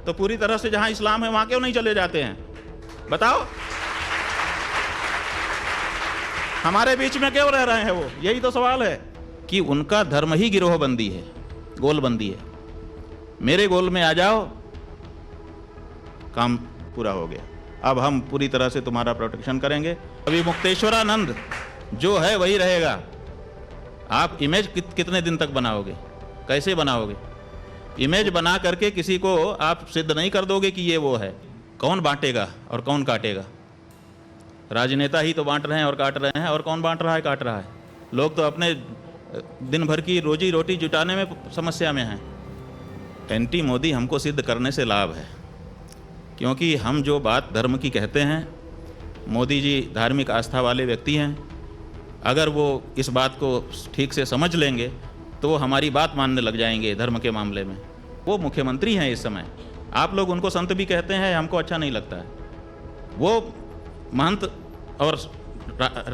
तो पूरी तरह से जहां इस्लाम है वहां क्यों नहीं चले जाते हैं? बताओ, हमारे बीच में क्यों रह रहे हैं वो? यही तो सवाल है कि उनका धर्म ही गिरोहबंदी है, गोलबंदी है। मेरे गोल में आ जाओ, काम पूरा हो गया। अब हम पूरी तरह से तुम्हारा प्रोटेक्शन करेंगे। अभी मुक्तेश्वरानंद जो है वही रहेगा। आप इमेज कितने दिन तक बनाओगे? कैसे बनाओगे? इमेज बना करके किसी को आप सिद्ध नहीं कर दोगे कि ये वो है। कौन बांटेगा और कौन काटेगा? राजनेता ही तो बांट रहे हैं और काट रहे हैं, और कौन बांट रहा है, काट रहा है? लोग तो अपने दिन भर की रोजी रोटी जुटाने में समस्या में हैं। एंटी मोदी हमको सिद्ध करने से लाभ है, क्योंकि हम जो बात धर्म की कहते हैं, मोदी जी धार्मिक आस्था वाले व्यक्ति हैं। अगर वो इस बात को ठीक से समझ लेंगे तो वो हमारी बात मानने लग जाएंगे धर्म के मामले में। वो मुख्यमंत्री हैं इस समय। आप लोग उनको संत भी कहते हैं, हमको अच्छा नहीं लगता है। वो महंत और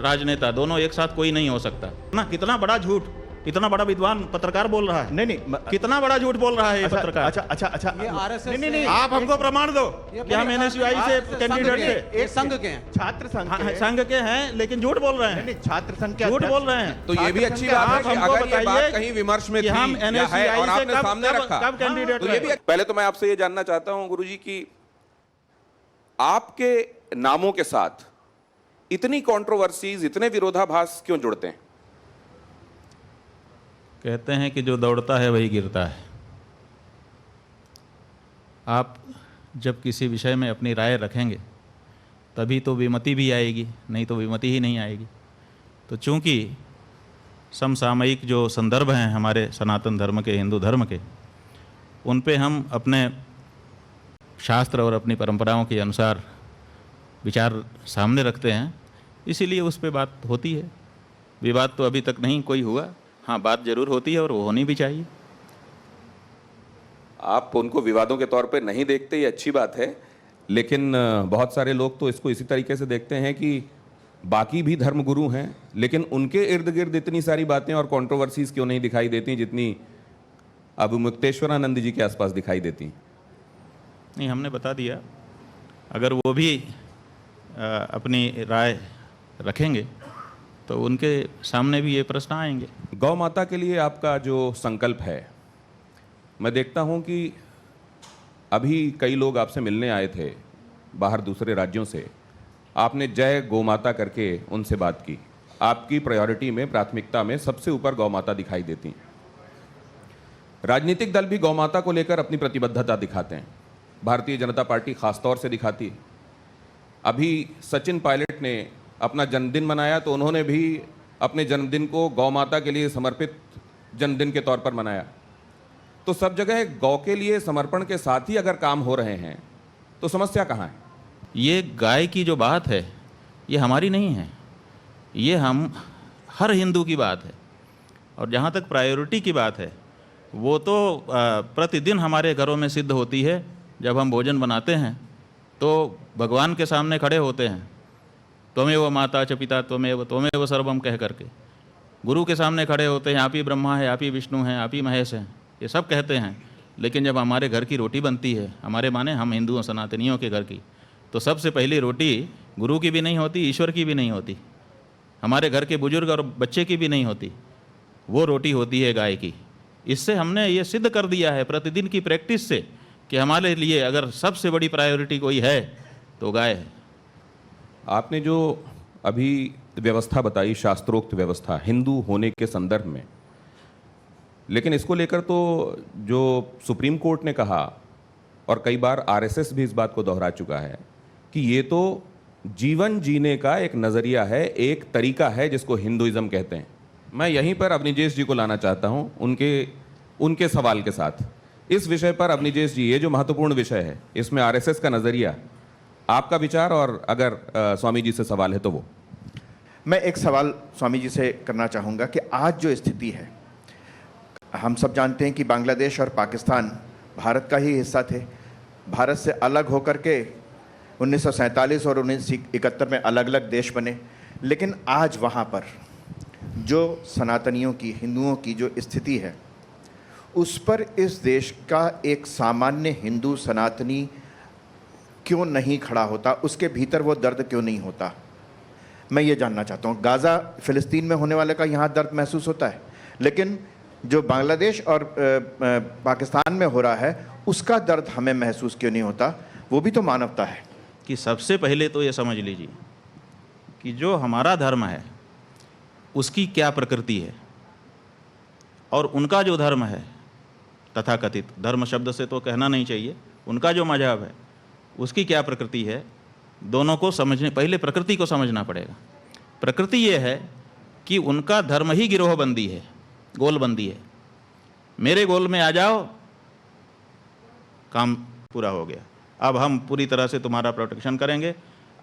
राजनेता दोनों एक साथ कोई नहीं हो सकता ना। कितना बड़ा झूठ, इतना बड़ा विद्वान पत्रकार बोल रहा है। नहीं, कितना बड़ा झूठ बोल रहा है ये पत्रकार। अच्छा, ये आरएसएस नहीं, आप हमको प्रमाण दो कि हम एनएसयूआई से कैंडिडेट थे। एक संघ के हैं, छात्र संघ के संघ के हैं, लेकिन झूठ बोल रहे हैं। नहीं, छात्र संघ के झूठ बोल रहे हैं। तो ये भी अच्छी बात है कि अगर ये बात कहीं विमर्श में थी हम या है एनएसयूआई और से आपने सामने रखा, कब कैंडिडेट तो ये भी। पहले तो मैं आपसे ये जानना चाहता हूं गुरुजी कि आपके नामों के साथ इतनी कंट्रोवर्सीज, इतने विरोधाभास क्यों जुड़ते हैं? कहते हैं कि जो दौड़ता है वही गिरता है। आप जब किसी विषय में अपनी राय रखेंगे तभी तो विमति भी आएगी, नहीं तो विमति ही नहीं आएगी। तो चूंकि समसामयिक जो संदर्भ हैं हमारे सनातन धर्म के, हिंदू धर्म के, उन पे हम अपने शास्त्र और अपनी परंपराओं के अनुसार विचार सामने रखते हैं, इसीलिए उस पे बात होती है। विवाद तो अभी तक नहीं कोई हुआ, हाँ बात जरूर होती है और वो होनी भी चाहिए। आप उनको विवादों के तौर पे नहीं देखते, ये अच्छी बात है, लेकिन बहुत सारे लोग तो इसको इसी तरीके से देखते हैं कि बाकी भी धर्मगुरु हैं, लेकिन उनके इर्द गिर्द इतनी सारी बातें और कंट्रोवर्सीज क्यों नहीं दिखाई देती जितनी अब मुक्तेश्वरानंद जी के आसपास दिखाई देती? नहीं, हमने बता दिया। अगर वो भी अपनी राय रखेंगे तो उनके सामने भी ये प्रश्न आएंगे। गौ माता के लिए आपका जो संकल्प है, मैं देखता हूं कि अभी कई लोग आपसे मिलने आए थे बाहर दूसरे राज्यों से। आपने जय गौ माता करके उनसे बात की। आपकी प्रायोरिटी में, प्राथमिकता में सबसे ऊपर गौ माता दिखाई देती। राजनीतिक दल भी गौ माता को लेकर अपनी प्रतिबद्धता दिखाते हैं। भारतीय जनता पार्टी खासतौर से दिखाती है। अभी सचिन पायलट ने अपना जन्मदिन मनाया तो उन्होंने भी अपने जन्मदिन को गौ माता के लिए समर्पित जन्मदिन के तौर पर मनाया। तो सब जगह गौ के लिए समर्पण के साथ ही अगर काम हो रहे हैं तो समस्या कहाँ है? ये गाय की जो बात है ये हमारी नहीं है, ये हम हर हिंदू की बात है। और जहाँ तक प्रायोरिटी की बात है, वो तो प्रतिदिन हमारे घरों में सिद्ध होती है। जब हम भोजन बनाते हैं तो भगवान के सामने खड़े होते हैं, त्वमेव माता च पिता त्वमेव सर्वम कह करके गुरु के सामने खड़े होते हैं। आप ही ब्रह्मा है, आप ही विष्णु हैं, आप ही महेश हैं, ये सब कहते हैं। लेकिन जब हमारे घर की रोटी बनती है, हमारे माने हम हिंदुओं सनातनियों के घर की, तो सबसे पहली रोटी गुरु की भी नहीं होती, ईश्वर की भी नहीं होती, हमारे घर के बुजुर्ग और बच्चे की भी नहीं होती, वो रोटी होती है गाय की। इससे हमने ये सिद्ध कर दिया है प्रतिदिन की प्रैक्टिस से कि हमारे लिए अगर सबसे बड़ी प्रायोरिटी कोई है तो गाय है। आपने जो अभी व्यवस्था बताई, शास्त्रोक्त व्यवस्था हिंदू होने के संदर्भ में, लेकिन इसको लेकर तो जो सुप्रीम कोर्ट ने कहा और कई बार आरएसएस भी इस बात को दोहरा चुका है कि ये तो जीवन जीने का एक नज़रिया है, एक तरीका है जिसको हिंदुइज्म कहते हैं। मैं यहीं पर अवनिजेश जी को लाना चाहता हूं उनके सवाल के साथ। इस विषय पर अवनिजेश जी, ये जो महत्वपूर्ण विषय है, इसमें आरएसएस का नज़रिया, आपका विचार, और अगर स्वामी जी से सवाल है तो वो। मैं एक सवाल स्वामी जी से करना चाहूँगा कि आज जो स्थिति है, हम सब जानते हैं कि बांग्लादेश और पाकिस्तान भारत का ही हिस्सा थे। भारत से अलग होकर के 1947 और 1971 में अलग अलग देश बने। लेकिन आज वहाँ पर जो सनातनियों की, हिंदुओं की जो स्थिति है, उस पर इस देश का एक सामान्य हिंदू सनातनी क्यों नहीं खड़ा होता, उसके भीतर वो दर्द क्यों नहीं होता, मैं ये जानना चाहता हूँ। गाज़ा फ़िलिस्तीन में होने वाले का यहाँ दर्द महसूस होता है, लेकिन जो बांग्लादेश और पाकिस्तान में हो रहा है उसका दर्द हमें महसूस क्यों नहीं होता? वो भी तो मानवता है। कि सबसे पहले तो ये समझ लीजिए कि जो हमारा धर्म है उसकी क्या प्रकृति है और उनका जो धर्म है, तथाकथित धर्म शब्द से तो कहना नहीं चाहिए, उनका जो मजहब है उसकी क्या प्रकृति है, दोनों को समझने, पहले प्रकृति को समझना पड़ेगा। प्रकृति ये है कि उनका धर्म ही गिरोहबंदी है, गोलबंदी है। मेरे गोल में आ जाओ, काम पूरा हो गया, अब हम पूरी तरह से तुम्हारा प्रोटेक्शन करेंगे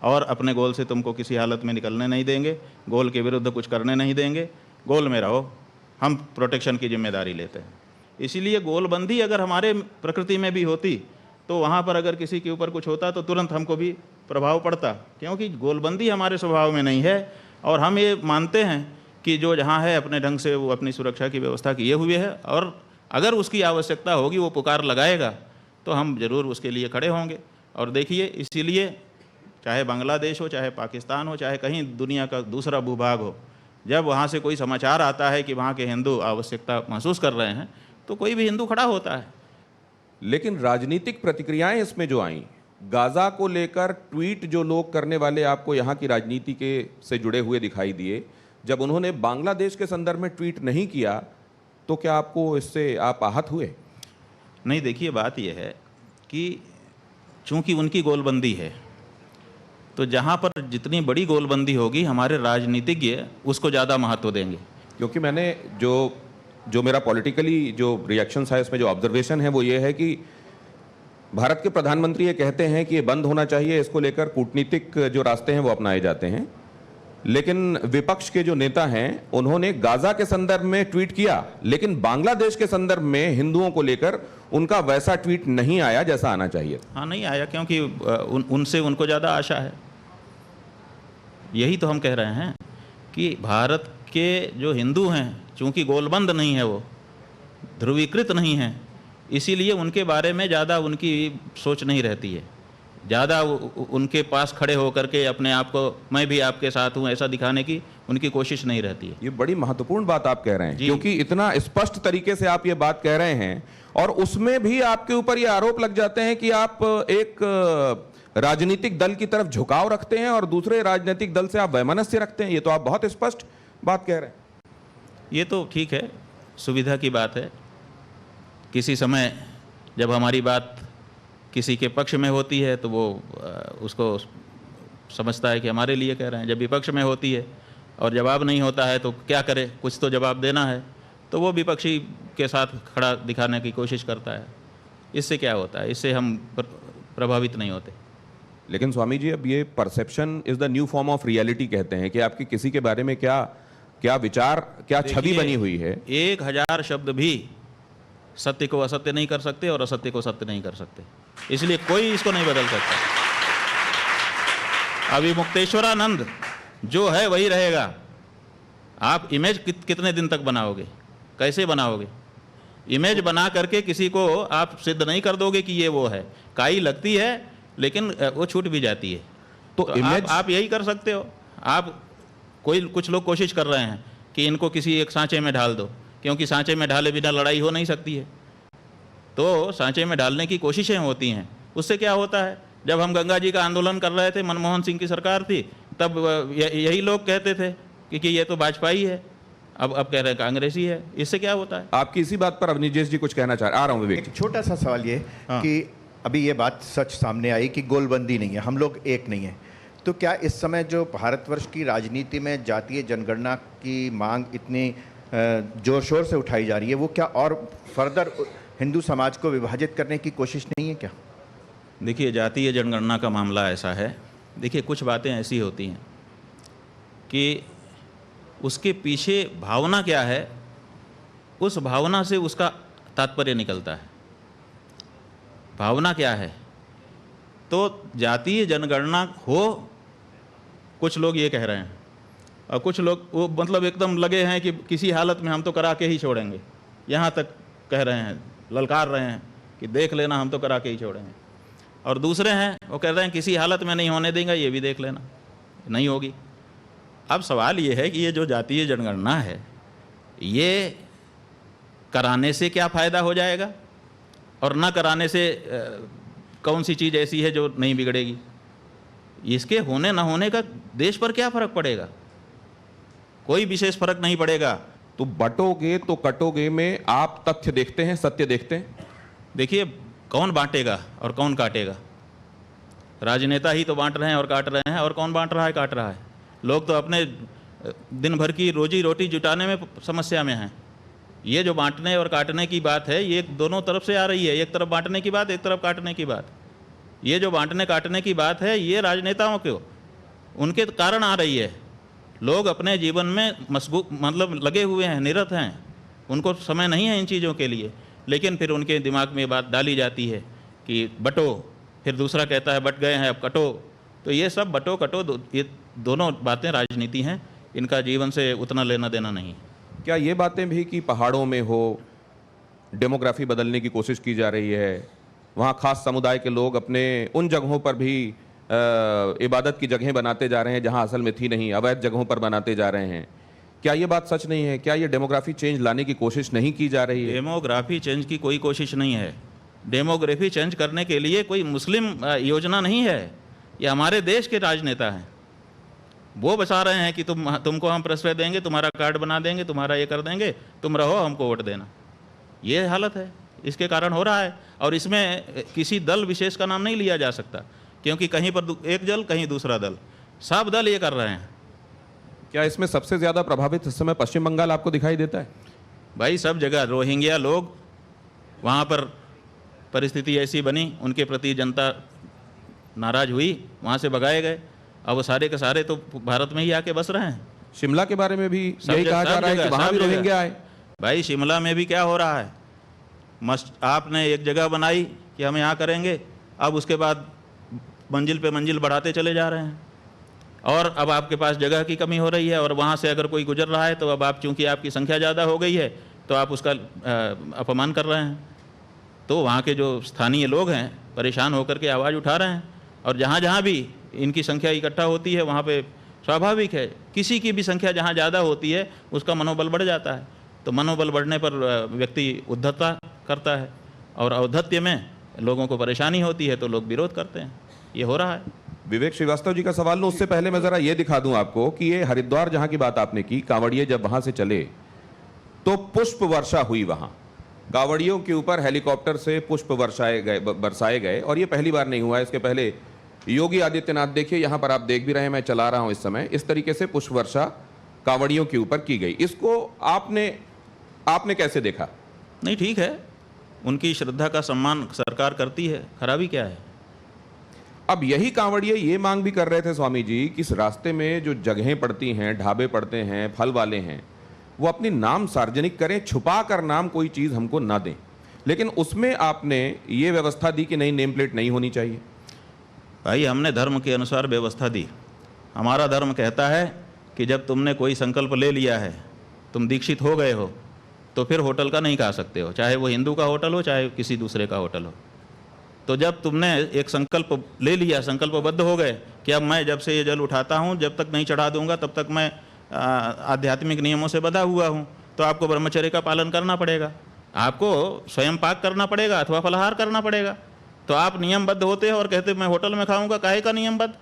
और अपने गोल से तुमको किसी हालत में निकलने नहीं देंगे, गोल के विरुद्ध कुछ करने नहीं देंगे, गोल में रहो, हम प्रोटेक्शन की जिम्मेदारी लेते हैं। इसीलिए गोलबंदी अगर हमारे प्रकृति में भी होती तो वहाँ पर अगर किसी के ऊपर कुछ होता तो तुरंत हमको भी प्रभाव पड़ता, क्योंकि गोलबंदी हमारे स्वभाव में नहीं है। और हम ये मानते हैं कि जो जहाँ है अपने ढंग से वो अपनी सुरक्षा की व्यवस्था किए हुए है, और अगर उसकी आवश्यकता होगी, वो पुकार लगाएगा तो हम ज़रूर उसके लिए खड़े होंगे। और देखिए, इसीलिए चाहे बांग्लादेश हो, चाहे पाकिस्तान हो, चाहे कहीं दुनिया का दूसरा भूभाग हो, जब वहाँ से कोई समाचार आता है कि वहाँ के हिंदू आवश्यकता महसूस कर रहे हैं तो कोई भी हिंदू खड़ा होता है। लेकिन राजनीतिक प्रतिक्रियाएं इसमें जो आई, गाजा को लेकर ट्वीट जो लोग करने वाले आपको यहाँ की राजनीति के से जुड़े हुए दिखाई दिए, जब उन्होंने बांग्लादेश के संदर्भ में ट्वीट नहीं किया तो क्या आपको इससे आप आहत हुए? नहीं, देखिए बात यह है कि चूंकि उनकी गोलबंदी है तो जहाँ पर जितनी बड़ी गोलबंदी होगी हमारे राजनीतिज्ञ उसको ज़्यादा महत्व देंगे। क्योंकि मैंने जो मेरा पॉलिटिकली जो रिएक्शंस है, इसमें जो ऑब्जर्वेशन है वो ये है कि भारत के प्रधानमंत्री ये कहते हैं कि ये बंद होना चाहिए, इसको लेकर कूटनीतिक जो रास्ते हैं वो अपनाए जाते हैं, लेकिन विपक्ष के जो नेता हैं उन्होंने गाजा के संदर्भ में ट्वीट किया, लेकिन बांग्लादेश के संदर्भ में हिंदुओं को लेकर उनका वैसा ट्वीट नहीं आया जैसा आना चाहिए। हाँ, नहीं आया क्योंकि उनसे उनको ज़्यादा आशा है। यही तो हम कह रहे हैं कि भारत के जो हिंदू हैं, चूंकि गोलबंद नहीं है, वो ध्रुवीकृत नहीं है, इसीलिए उनके बारे में ज़्यादा उनकी सोच नहीं रहती है। ज़्यादा उनके पास खड़े होकर के अपने आप को मैं भी आपके साथ हूँ ऐसा दिखाने की उनकी कोशिश नहीं रहती है। ये बड़ी महत्वपूर्ण बात आप कह रहे हैं, क्योंकि इतना स्पष्ट तरीके से आप ये बात कह रहे हैं और उसमें भी आपके ऊपर ये आरोप लग जाते हैं कि आप एक राजनीतिक दल की तरफ झुकाव रखते हैं और दूसरे राजनीतिक दल से आप वैमनस्य रखते हैं। ये तो आप बहुत स्पष्ट बात कह रहे हैं। ये तो ठीक है, सुविधा की बात है। किसी समय जब हमारी बात किसी के पक्ष में होती है तो वो उसको समझता है कि हमारे लिए कह रहे हैं, जब विपक्ष में होती है और जवाब नहीं होता है तो क्या करे, कुछ तो जवाब देना है, तो वो विपक्षी के साथ खड़ा दिखाने की कोशिश करता है। इससे क्या होता है, इससे हम प्रभावित नहीं होते। लेकिन स्वामी जी, अब ये perception is the new form of reality कहते हैं कि आपकी किसी के बारे में क्या विचार, क्या छवि बनी हुई है। 1000 शब्द भी सत्य को असत्य नहीं कर सकते और असत्य को सत्य नहीं कर सकते, इसलिए कोई इसको नहीं बदल सकता। अभी मुक्तेश्वरानंद जो है वही रहेगा। आप इमेज कितने दिन तक बनाओगे, कैसे बनाओगे? इमेज बना करके किसी को आप सिद्ध नहीं कर दोगे कि ये वो है। काई लगती है लेकिन वो छूट भी जाती है। तो इमेज आप यही कर सकते हो। आप कुछ लोग कोशिश कर रहे हैं कि इनको किसी एक सांचे में ढाल दो, क्योंकि सांचे में ढाले बिना लड़ाई हो नहीं सकती है। तो सांचे में डालने की कोशिशें होती हैं। उससे क्या होता है, जब हम गंगा जी का आंदोलन कर रहे थे, मनमोहन सिंह की सरकार थी, तब यही लोग कहते थे कि ये तो वाजपेयी है, अब कह रहे हैं कांग्रेसी है। इससे क्या होता है? आपकी इसी बात पर अवनीश जी कुछ कहना चाह रहे हैं। आ रहा हूँ विवेक। एक छोटा सा सवाल ये कि अभी ये बात सच सामने आई कि गोलबंदी नहीं है, हम लोग एक नहीं है, तो क्या इस समय जो भारतवर्ष की राजनीति में जातीय जनगणना की मांग इतनी जोर शोर से उठाई जा रही है, वो क्या और फर्दर हिंदू समाज को विभाजित करने की कोशिश नहीं है क्या? देखिए, जातीय जनगणना का मामला ऐसा है, देखिए कुछ बातें ऐसी होती हैं कि उसके पीछे भावना क्या है, उस भावना से उसका तात्पर्य निकलता है। भावना क्या है? तो जातीय जनगणना हो, कुछ लोग ये कह रहे हैं, और कुछ लोग वो मतलब एकदम लगे हैं कि किसी हालत में हम तो करा के ही छोड़ेंगे, यहाँ तक कह रहे हैं, ललकार रहे हैं कि देख लेना, हम तो करा के ही छोड़ेंगे। और दूसरे हैं वो कह रहे हैं किसी हालत में नहीं होने देंगे, ये भी देख लेना, नहीं होगी। अब सवाल ये है कि ये जो जातीय जनगणना है, ये कराने से क्या फ़ायदा हो जाएगा और ना कराने से कौन सी चीज़ ऐसी है जो नहीं बिगड़ेगी? इसके होने ना होने का देश पर क्या फ़र्क पड़ेगा? कोई विशेष फर्क नहीं पड़ेगा। तो बटोगे तो कटोगे में आप तथ्य देखते हैं, सत्य देखते हैं? देखिए, कौन बांटेगा और कौन काटेगा? राजनेता ही तो बांट रहे हैं और काट रहे हैं, और कौन बांट रहा है, काट रहा है? लोग तो अपने दिन भर की रोजी रोटी जुटाने में समस्या में हैं। ये जो बांटने और काटने की बात है, ये दोनों तरफ से आ रही है, एक तरफ बांटने की बात, एक तरफ काटने की बात। ये जो बांटने काटने की बात है, ये राजनेताओं को उनके कारण आ रही है। लोग अपने जीवन में मतलब लगे हुए हैं, निरत हैं, उनको समय नहीं है इन चीज़ों के लिए, लेकिन फिर उनके दिमाग में ये बात डाली जाती है कि बटो, फिर दूसरा कहता है बट गए हैं अब कटो। तो ये सब बटो कटो ये दोनों बातें राजनीति हैं, इनका जीवन से उतना लेना देना नहीं। क्या ये बातें भी कि पहाड़ों में हो डेमोग्राफी बदलने की कोशिश की जा रही है, वहाँ खास समुदाय के लोग अपने उन जगहों पर भी इबादत की जगहें बनाते जा रहे हैं जहाँ असल में थी नहीं, अवैध जगहों पर बनाते जा रहे हैं? क्या ये बात सच नहीं है? क्या ये डेमोग्राफी चेंज लाने की कोशिश नहीं की जा रही है? डेमोग्राफी चेंज की कोई कोशिश नहीं है। डेमोग्राफी चेंज करने के लिए कोई मुस्लिम योजना नहीं है, ये हमारे देश के राजनेता हैं। वो बता रहे हैं कि तुमको हम प्रश्रय देंगे, तुम्हारा कार्ड बना देंगे, तुम्हारा ये कर देंगे, तुम रहो, हमको वोट देना। ये हालत है, इसके कारण हो रहा है। और इसमें किसी दल विशेष का नाम नहीं लिया जा सकता, क्योंकि कहीं पर एक दल, कहीं दूसरा दल, सब दल ये कर रहे हैं। क्या इसमें सबसे ज़्यादा प्रभावित इस समय पश्चिम बंगाल आपको दिखाई देता है? भाई सब जगह रोहिंग्या लोग, वहाँ पर परिस्थिति ऐसी बनी, उनके प्रति जनता नाराज़ हुई, वहाँ से भगाए गए। अब वो सारे के सारे तो भारत में ही आके बस रहे हैं। शिमला के बारे में भी यही कहा जा रहा है कि वहाँ भी रोहिंग्या आए। भाई शिमला में भी क्या हो रहा है, आपने एक जगह बनाई कि हम यहाँ करेंगे, अब उसके बाद मंजिल पे मंजिल बढ़ाते चले जा रहे हैं, और अब आपके पास जगह की कमी हो रही है, और वहाँ से अगर कोई गुजर रहा है तो अब आप, चूँकि आपकी संख्या ज़्यादा हो गई है, तो आप उसका अपमान कर रहे हैं। तो वहाँ के जो स्थानीय लोग हैं परेशान होकर के आवाज़ उठा रहे हैं, और जहाँ जहाँ भी इनकी संख्या इकट्ठा होती है वहाँ पे स्वाभाविक है, किसी की भी संख्या जहाँ ज़्यादा होती है उसका मनोबल बढ़ जाता है। तो मनोबल बढ़ने पर व्यक्ति उद्धतता करता है, और औद्धत्य में लोगों को परेशानी होती है तो लोग विरोध करते हैं। ये हो रहा है। विवेक श्रीवास्तव जी का सवाल लो, उससे पहले मैं ज़रा ये दिखा दूं आपको कि ये हरिद्वार जहाँ की बात आपने की, कांवड़िए जब वहाँ से चले तो पुष्प वर्षा हुई। वहाँ कांवड़ियों के ऊपर हेलीकॉप्टर से पुष्प बरसाए गए, और ये पहली बार नहीं हुआ है। इसके पहले योगी आदित्यनाथ, देखिए यहाँ पर आप देख भी रहे हैं, मैं चला रहा हूँ इस समय, इस तरीके से पुष्प वर्षा कांवड़ियों के ऊपर की गई। इसको आपने कैसे देखा? नहीं, ठीक है, उनकी श्रद्धा का सम्मान सरकार करती है, खराबी क्या है? अब यही कांवड़िए ये मांग भी कर रहे थे स्वामी जी कि इस रास्ते में जो जगहें पड़ती हैं, ढाबे पड़ते हैं, फल वाले हैं, वो अपनी नाम सार्वजनिक करें, छुपा कर नाम कोई चीज़ हमको ना दें। लेकिन उसमें आपने ये व्यवस्था दी कि नहीं, नेम प्लेट नहीं होनी चाहिए। भाई हमने धर्म के अनुसार व्यवस्था दी। हमारा धर्म कहता है कि जब तुमने कोई संकल्प ले लिया है, तुम दीक्षित हो गए हो, तो फिर होटल का नहीं खा सकते हो, चाहे वो हिंदू का होटल हो चाहे किसी दूसरे का होटल हो। तो जब तुमने एक संकल्प ले लिया, संकल्पबद्ध हो गए कि अब मैं जब से ये जल उठाता हूँ, जब तक नहीं चढ़ा दूंगा तब तक मैं आध्यात्मिक नियमों से बंधा हुआ हूँ, तो आपको ब्रह्मचर्य का पालन करना पड़ेगा, आपको स्वयं पाक करना पड़ेगा अथवा फलाहार करना पड़ेगा। तो आप नियमबद्ध होते हो और कहते मैं होटल में खाऊंगा, काहे का नियमबद्ध?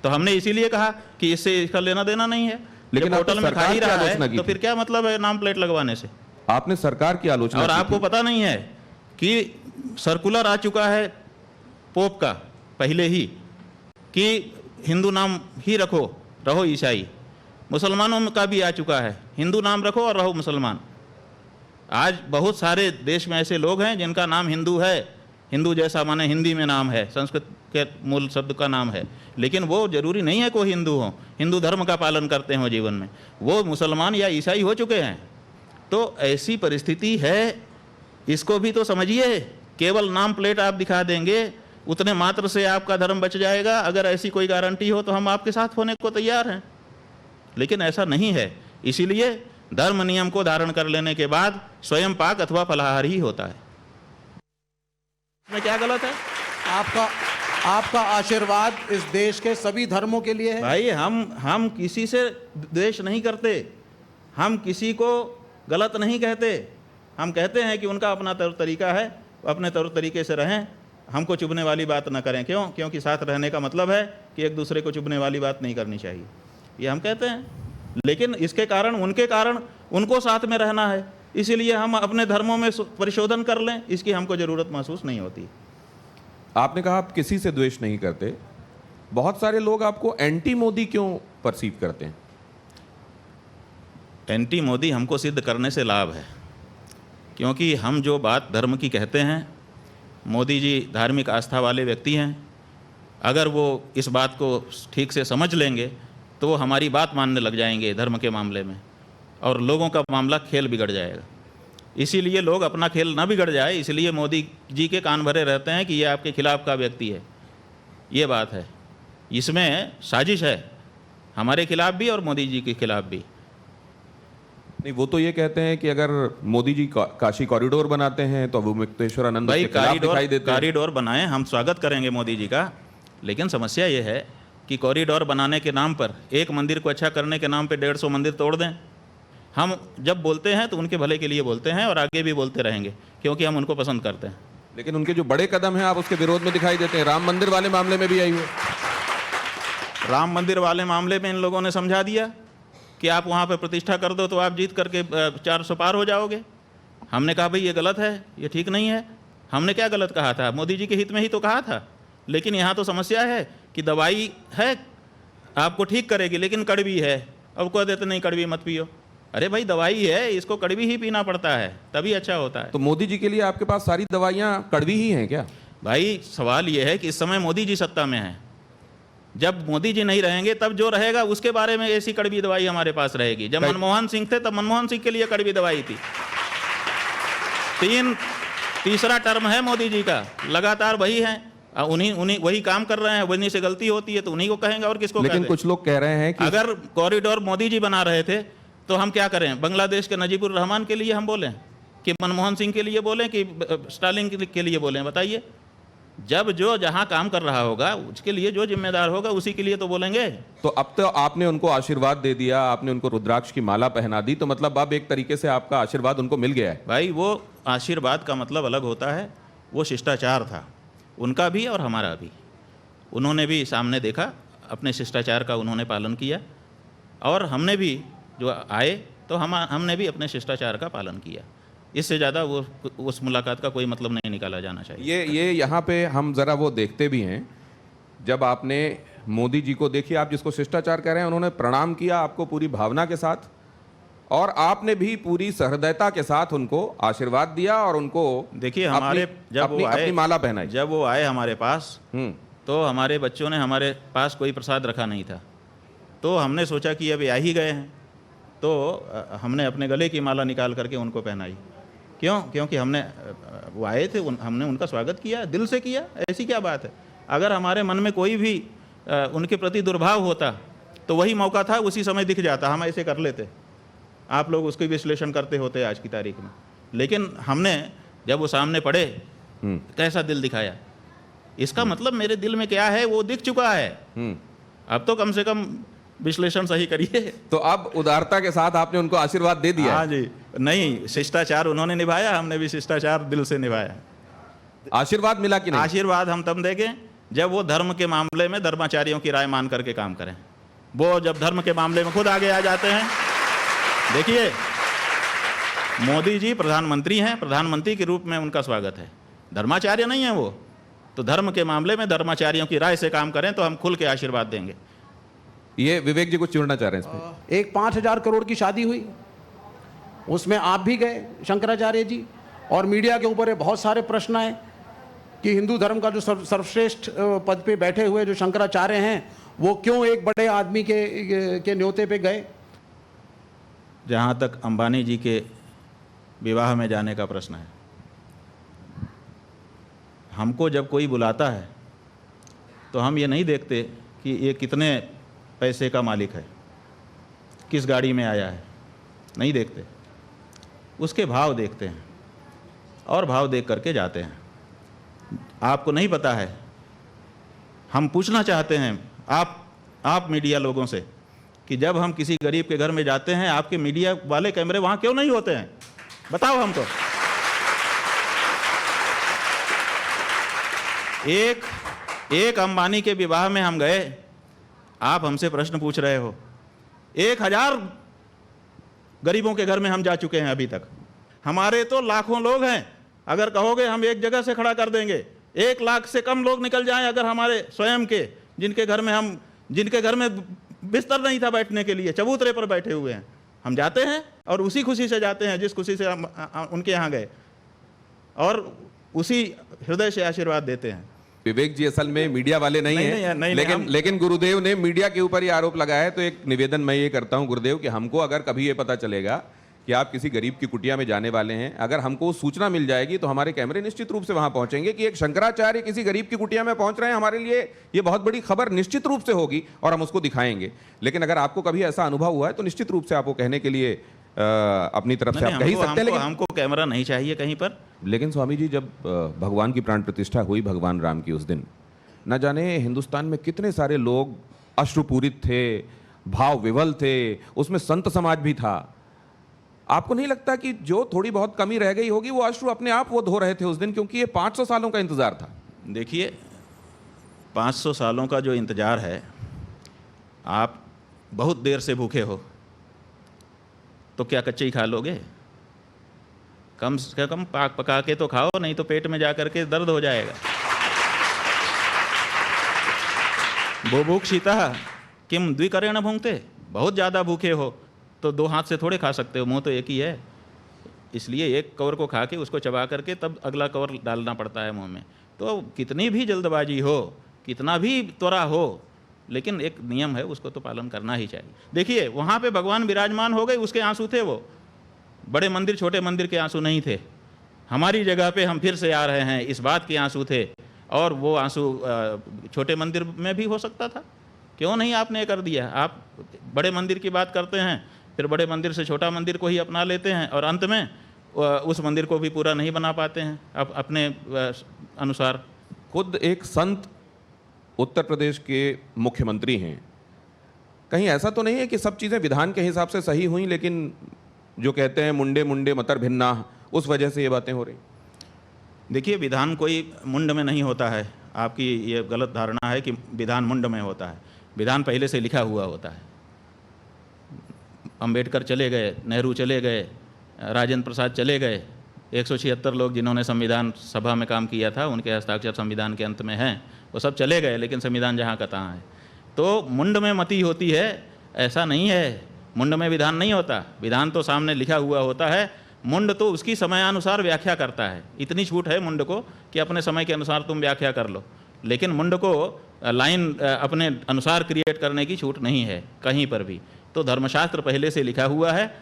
तो हमने इसीलिए कहा कि इससे इसका लेना देना नहीं है। लेकिन होटल में खा ही रहा है तो फिर क्या मतलब है नाम प्लेट लगवाने से? आपने सरकार की आलोचना और आपको पता नहीं है कि सर्कुलर आ चुका है पोप का पहले ही कि हिंदू नाम ही रखो, रहो ईसाई। मुसलमानों का भी आ चुका है, हिंदू नाम रखो और रहो मुसलमान। आज बहुत सारे देश में ऐसे लोग हैं जिनका नाम हिंदू है, हिंदू जैसा माने हिंदी में नाम है, संस्कृत के मूल शब्द का नाम है, लेकिन वो जरूरी नहीं है कोई हिंदू हो, हिंदू धर्म का पालन करते हो जीवन में, वो मुसलमान या ईसाई हो चुके हैं। तो ऐसी परिस्थिति है, इसको भी तो समझिए। केवल नाम प्लेट आप दिखा देंगे, उतने मात्र से आपका धर्म बच जाएगा। अगर ऐसी कोई गारंटी हो तो हम आपके साथ होने को तैयार हैं, लेकिन ऐसा नहीं है। इसीलिए धर्म नियम को धारण कर लेने के बाद स्वयं पाक अथवा फलाहार ही होता है। इसमें क्या गलत है? आपका आशीर्वाद इस देश के सभी धर्मों के लिए है। भाई हम किसी से द्वेष नहीं करते, हम किसी को गलत नहीं कहते। हम कहते हैं कि उनका अपना तौर तरीका है, अपने तौर तरीके से रहें, हमको चुभने वाली बात ना करें। क्यों? क्योंकि साथ रहने का मतलब है कि एक दूसरे को चुभने वाली बात नहीं करनी चाहिए, ये हम कहते हैं। लेकिन इसके कारण उनको साथ में रहना है, इसीलिए हम अपने धर्मों में परिशोधन कर लें, इसकी हमको ज़रूरत महसूस नहीं होती। आपने कहा आप किसी से द्वेष नहीं करते, बहुत सारे लोग आपको एंटी मोदी क्यों परसीव करते हैं? एंटी मोदी हमको सिद्ध करने से लाभ है, क्योंकि हम जो बात धर्म की कहते हैं, मोदी जी धार्मिक आस्था वाले व्यक्ति हैं। अगर वो इस बात को ठीक से समझ लेंगे तो वो हमारी बात मानने लग जाएंगे धर्म के मामले में, और लोगों का मामला खेल बिगड़ जाएगा। इसीलिए लोग अपना खेल ना बिगड़ जाए, इसलिए मोदी जी के कान भरे रहते हैं कि ये आपके खिलाफ का व्यक्ति है। ये बात है, इसमें साजिश है हमारे खिलाफ भी और मोदी जी के खिलाफ भी। नहीं, वो तो ये कहते हैं कि अगर मोदी जी काशी कॉरिडोर बनाते हैं तो वो मुक्तेश्वरानंद भाई के खिलाफ दिखाई देते हैं। कॉरिडोर बनाएं, हम स्वागत करेंगे मोदी जी का, लेकिन समस्या ये है कि कॉरिडोर बनाने के नाम पर, एक मंदिर को अच्छा करने के नाम पे 150 मंदिर तोड़ दें। हम जब बोलते हैं तो उनके भले के लिए बोलते हैं और आगे भी बोलते रहेंगे, क्योंकि हम उनको पसंद करते हैं। लेकिन उनके जो बड़े कदम हैं आप उसके विरोध में दिखाई देते हैं। राम मंदिर वाले मामले में भी आई हुई। राम मंदिर वाले मामले में इन लोगों ने समझा दिया कि आप वहाँ पे प्रतिष्ठा कर दो तो आप जीत करके 400 पार हो जाओगे। हमने कहा भाई ये गलत है, ये ठीक नहीं है। हमने क्या गलत कहा था? मोदी जी के हित में ही तो कहा था। लेकिन यहाँ तो समस्या है कि दवाई है आपको ठीक करेगी, लेकिन कड़वी है। अब कह देते नहीं कड़वी मत पियो। अरे भाई दवाई है, इसको कड़वी ही पीना पड़ता है, तभी अच्छा होता है। तो मोदी जी के लिए आपके पास सारी दवाइयाँ कड़वी ही हैं क्या? भाई सवाल ये है कि इस समय मोदी जी सत्ता में हैं। जब मोदी जी नहीं रहेंगे तब जो रहेगा उसके बारे में ऐसी कड़वी दवाई हमारे पास रहेगी। जब मनमोहन सिंह थे तब मनमोहन सिंह के लिए कड़वी दवाई थी। तीसरा टर्म है मोदी जी का, लगातार वही है, उन्हीं वही काम कर रहे हैं। वहीं से गलती होती है तो उन्हीं को कहेंगे, और किसको? लेकिन कुछ लोग कह रहे हैं कि अगर कॉरिडोर मोदी जी बना रहे थे तो हम क्या करें? बांग्लादेश के नजीबुर रहमान के लिए हम बोलें कि मनमोहन सिंह के लिए बोलें कि स्टालिन के लिए बोलें? बताइए। जब जो जहां काम कर रहा होगा उसके लिए जो जिम्मेदार होगा उसी के लिए तो बोलेंगे। तो अब तो आपने उनको आशीर्वाद दे दिया, आपने उनको रुद्राक्ष की माला पहना दी, तो मतलब अब एक तरीके से आपका आशीर्वाद उनको मिल गया है। भाई वो आशीर्वाद का मतलब अलग होता है, वो शिष्टाचार था उनका भी और हमारा भी। उन्होंने भी सामने देखा, अपने शिष्टाचार का उन्होंने पालन किया, और हमने भी जो आए तो हमने भी अपने शिष्टाचार का पालन किया। इससे ज़्यादा वो उस मुलाकात का कोई मतलब नहीं निकाला जाना चाहिए। ये यहाँ पे हम ज़रा वो देखते भी हैं, जब आपने मोदी जी को देखिए, आप जिसको शिष्टाचार कह रहे हैं, उन्होंने प्रणाम किया आपको पूरी भावना के साथ, और आपने भी पूरी सहृदयता के साथ उनको आशीर्वाद दिया और उनको देखिए हमारे अपनी माला पहनाई। जब वो आए हमारे पास तो हमारे बच्चों ने हमारे पास कोई प्रसाद रखा नहीं था, तो हमने सोचा कि अब आ ही गए हैं तो हमने अपने गले की माला निकाल करके उनको पहनाई। क्यों? क्योंकि वो आए थे, हमने उनका स्वागत किया, दिल से किया। ऐसी क्या बात है? अगर हमारे मन में कोई भी उनके प्रति दुर्भाव होता तो वही मौका था, उसी समय दिख जाता, हम ऐसे कर लेते, आप लोग उसको विश्लेषण करते होते आज की तारीख में। लेकिन हमने जब वो सामने पड़े कैसा दिल दिखाया, इसका मतलब मेरे दिल में क्या है वो दिख चुका है। अब तो कम से कम विश्लेषण सही करिए। तो अब उदारता के साथ आपने उनको आशीर्वाद दे दिया। हाँ जी, नहीं शिष्टाचार उन्होंने निभाया, हमने भी शिष्टाचार दिल से निभाया। आशीर्वाद मिला कि नहीं? आशीर्वाद हम तब देंगे जब वो धर्म के मामले में धर्माचार्यों की राय मान करके काम करें। वो जब धर्म के मामले में खुद आगे आ जाते हैं। देखिए मोदी जी प्रधानमंत्री हैं, प्रधानमंत्री के रूप में उनका स्वागत है, धर्माचार्य नहीं है वो। तो धर्म के मामले में धर्माचार्यों की राय से काम करें तो हम खुल के आशीर्वाद देंगे। ये विवेक जी कुछ जोड़ना चाह रहे हैं इसमें? एक 5,000 करोड़ की शादी हुई, उसमें आप भी गए शंकराचार्य जी, और मीडिया के ऊपर बहुत सारे प्रश्न आए कि हिंदू धर्म का जो सर्वश्रेष्ठ पद पे बैठे हुए जो शंकराचार्य हैं वो क्यों एक बड़े आदमी के न्योते पे गए। जहाँ तक अंबानी जी के विवाह में जाने का प्रश्न है, हमको जब कोई बुलाता है तो हम ये नहीं देखते कि ये कितने पैसे का मालिक है, किस गाड़ी में आया है, नहीं देखते, उसके भाव देखते हैं और भाव देख करके जाते हैं। आपको नहीं पता है, हम पूछना चाहते हैं आप मीडिया लोगों से कि जब हम किसी गरीब के घर में जाते हैं, आपके मीडिया वाले कैमरे वहाँ क्यों नहीं होते हैं? बताओ हमको। एक अंबानी के विवाह में हम गए, आप हमसे प्रश्न पूछ रहे हो। 1000 गरीबों के घर में हम जा चुके हैं अभी तक। हमारे तो लाखों लोग हैं, अगर कहोगे हम एक जगह से खड़ा कर देंगे। 1 लाख से कम लोग निकल जाएं अगर हमारे स्वयं के, जिनके घर में बिस्तर नहीं था बैठने के लिए, चबूतरे पर बैठे हुए हैं, हम जाते हैं और उसी खुशी से जाते हैं जिस खुशी से हम उनके यहाँ गए, और उसी हृदय से आशीर्वाद देते हैं। विवेक जी असल में मीडिया वाले नहीं हैं, लेकिन गुरुदेव ने मीडिया के ऊपर ये आरोप लगाया है, तो एक निवेदन मैं ये करता हूं गुरुदेव कि हमको अगर कभी ये पता चलेगा कि आप किसी गरीब की कुटिया में जाने वाले हैं, अगर हमको सूचना मिल जाएगी तो हमारे कैमरे निश्चित रूप से वहां पहुंचेंगे कि एक शंकराचार्य किसी गरीब की कुटिया में पहुंच रहे हैं। हमारे लिए ये बहुत बड़ी खबर निश्चित रूप से होगी और हम उसको दिखाएंगे। लेकिन अगर आपको कभी ऐसा अनुभव हुआ है तो निश्चित रूप से आपको कहने के लिए अपनी तरफ से आप कह ही सकते हैं, लेकिन हमको कैमरा नहीं चाहिए कहीं पर। लेकिन स्वामी जी, जब भगवान की प्राण प्रतिष्ठा हुई भगवान राम की, उस दिन न जाने हिंदुस्तान में कितने सारे लोग अश्रुपूरित थे, भाव विवल थे, उसमें संत समाज भी था। आपको नहीं लगता कि जो थोड़ी बहुत कमी रह गई होगी वो अश्रु अपने आप वो धो रहे थे उस दिन, क्योंकि ये 500 सालों का इंतजार था? देखिए, 500 सालों का जो इंतजार है, आप बहुत देर से भूखे हो तो क्या कच्चे ही खा लोगे? कम से कम पाक पका के तो खाओ, नहीं तो पेट में जाकर के दर्द हो जाएगा। बुभुक्षितः किम द्विकरेण भुंक्ते, बहुत ज़्यादा भूखे हो तो 2 हाथ से थोड़े खा सकते हो, मुंह तो एक ही है। इसलिए एक कवर को खा के उसको चबा करके तब अगला कवर डालना पड़ता है मुंह में। तो कितनी भी जल्दबाजी हो, कितना भी त्वरा हो, लेकिन एक नियम है, उसको तो पालन करना ही चाहिए। देखिए, वहाँ पे भगवान विराजमान हो गए, उसके आंसू थे वो, बड़े मंदिर छोटे मंदिर के आंसू नहीं थे। हमारी जगह पे हम फिर से आ रहे हैं, इस बात के आंसू थे, और वो आंसू छोटे मंदिर में भी हो सकता था। क्यों नहीं आपने कर दिया? आप बड़े मंदिर की बात करते हैं, फिर बड़े मंदिर से छोटा मंदिर को ही अपना लेते हैं, और अंत में उस मंदिर को भी पूरा नहीं बना पाते हैं अपने अनुसार। खुद एक संत उत्तर प्रदेश के मुख्यमंत्री हैं, कहीं ऐसा तो नहीं है कि सब चीज़ें विधान के हिसाब से सही हुई, लेकिन जो कहते हैं मुंडे मुंडे मतर भिन्ना, उस वजह से ये बातें हो रही? देखिए, विधान कोई मुंड में नहीं होता है। आपकी ये गलत धारणा है कि विधान मुंड में होता है। विधान पहले से लिखा हुआ होता है। अंबेडकर चले गए, नेहरू चले गए, राजेंद्र प्रसाद चले गए, 176 लोग जिन्होंने संविधान सभा में काम किया था, उनके हस्ताक्षर संविधान के अंत में हैं, वो सब चले गए, लेकिन संविधान जहाँ का तहाँ है। तो मुंड में मति होती है, ऐसा नहीं है। मुंड में विधान नहीं होता, विधान तो सामने लिखा हुआ होता है। मुंड तो उसकी समयानुसार व्याख्या करता है। इतनी छूट है मुंड को कि अपने समय के अनुसार तुम व्याख्या कर लो, लेकिन मुंड को लाइन अपने अनुसार क्रिएट करने की छूट नहीं है कहीं पर भी। तो धर्मशास्त्र पहले से लिखा हुआ है,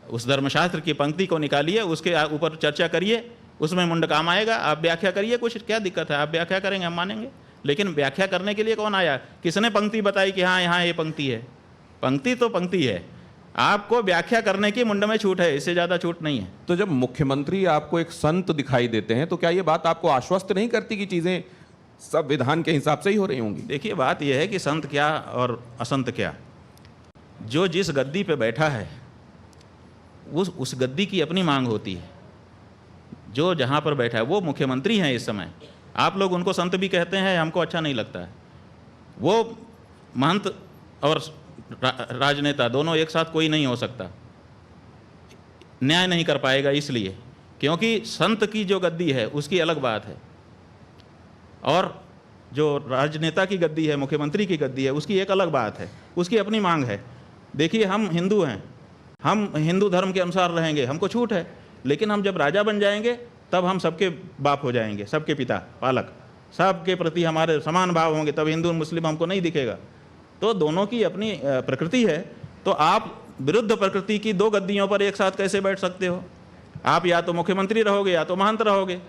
उस धर्मशास्त्र की पंक्ति को निकालिए, उसके ऊपर चर्चा करिए, उसमें मुंड काम आएगा। आप व्याख्या करिए, कुछ क्या दिक्कत है? आप व्याख्या करेंगे, हम मानेंगे। लेकिन व्याख्या करने के लिए कौन आया? किसने पंक्ति बताई कि हाँ यहाँ ये पंक्ति है? पंक्ति तो पंक्ति है, आपको व्याख्या करने की मुंड में छूट है, इससे ज़्यादा छूट नहीं है। तो जब मुख्यमंत्री आपको एक संत दिखाई देते हैं तो क्या ये बात आपको आश्वस्त नहीं करती कि चीज़ें सब विधान के हिसाब से ही हो रही होंगी? देखिए, बात यह है कि संत क्या और असंत क्या, जो जिस गद्दी पे बैठा है उस गद्दी की अपनी मांग होती है। जो जहाँ पर बैठा है, वो मुख्यमंत्री हैं इस समय, आप लोग उनको संत भी कहते हैं, हमको अच्छा नहीं लगता है। वो महंत और राजनेता दोनों एक साथ कोई नहीं हो सकता, न्याय नहीं कर पाएगा, इसलिए क्योंकि संत की जो गद्दी है उसकी अलग बात है, और जो राजनेता की गद्दी है, मुख्यमंत्री की गद्दी है, उसकी एक अलग बात है, उसकी अपनी मांग है। देखिए, हम हिंदू हैं, हम हिंदू धर्म के अनुसार रहेंगे, हमको छूट है, लेकिन हम जब राजा बन जाएंगे तब हम सबके बाप हो जाएंगे, सबके पिता, पालक, सबके प्रति हमारे समान भाव होंगे, तब हिंदू मुस्लिम हमको नहीं दिखेगा। तो दोनों की अपनी प्रकृति है। तो आप विरुद्ध प्रकृति की 2 गद्दियों पर एक साथ कैसे बैठ सकते हो? आप या तो मुख्यमंत्री रहोगे या तो महंत रहोगे।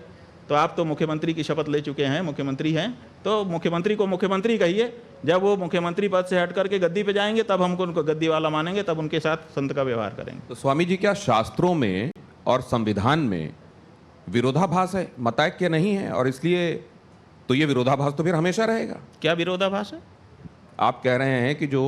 तो आप तो मुख्यमंत्री की शपथ ले चुके हैं, मुख्यमंत्री हैं, तो मुख्यमंत्री को मुख्यमंत्री कहिए। जब वो मुख्यमंत्री पद से हट करके गद्दी पे जाएंगे तब हमको उनको गद्दी वाला मानेंगे, तब उनके साथ संत का व्यवहार करेंगे। तो स्वामी जी, क्या शास्त्रों में और संविधान में विरोधाभास है, मतैक्य नहीं है, और इसलिए तो ये विरोधाभास तो फिर हमेशा रहेगा? क्या विरोधाभास है? आप कह रहे हैं कि जो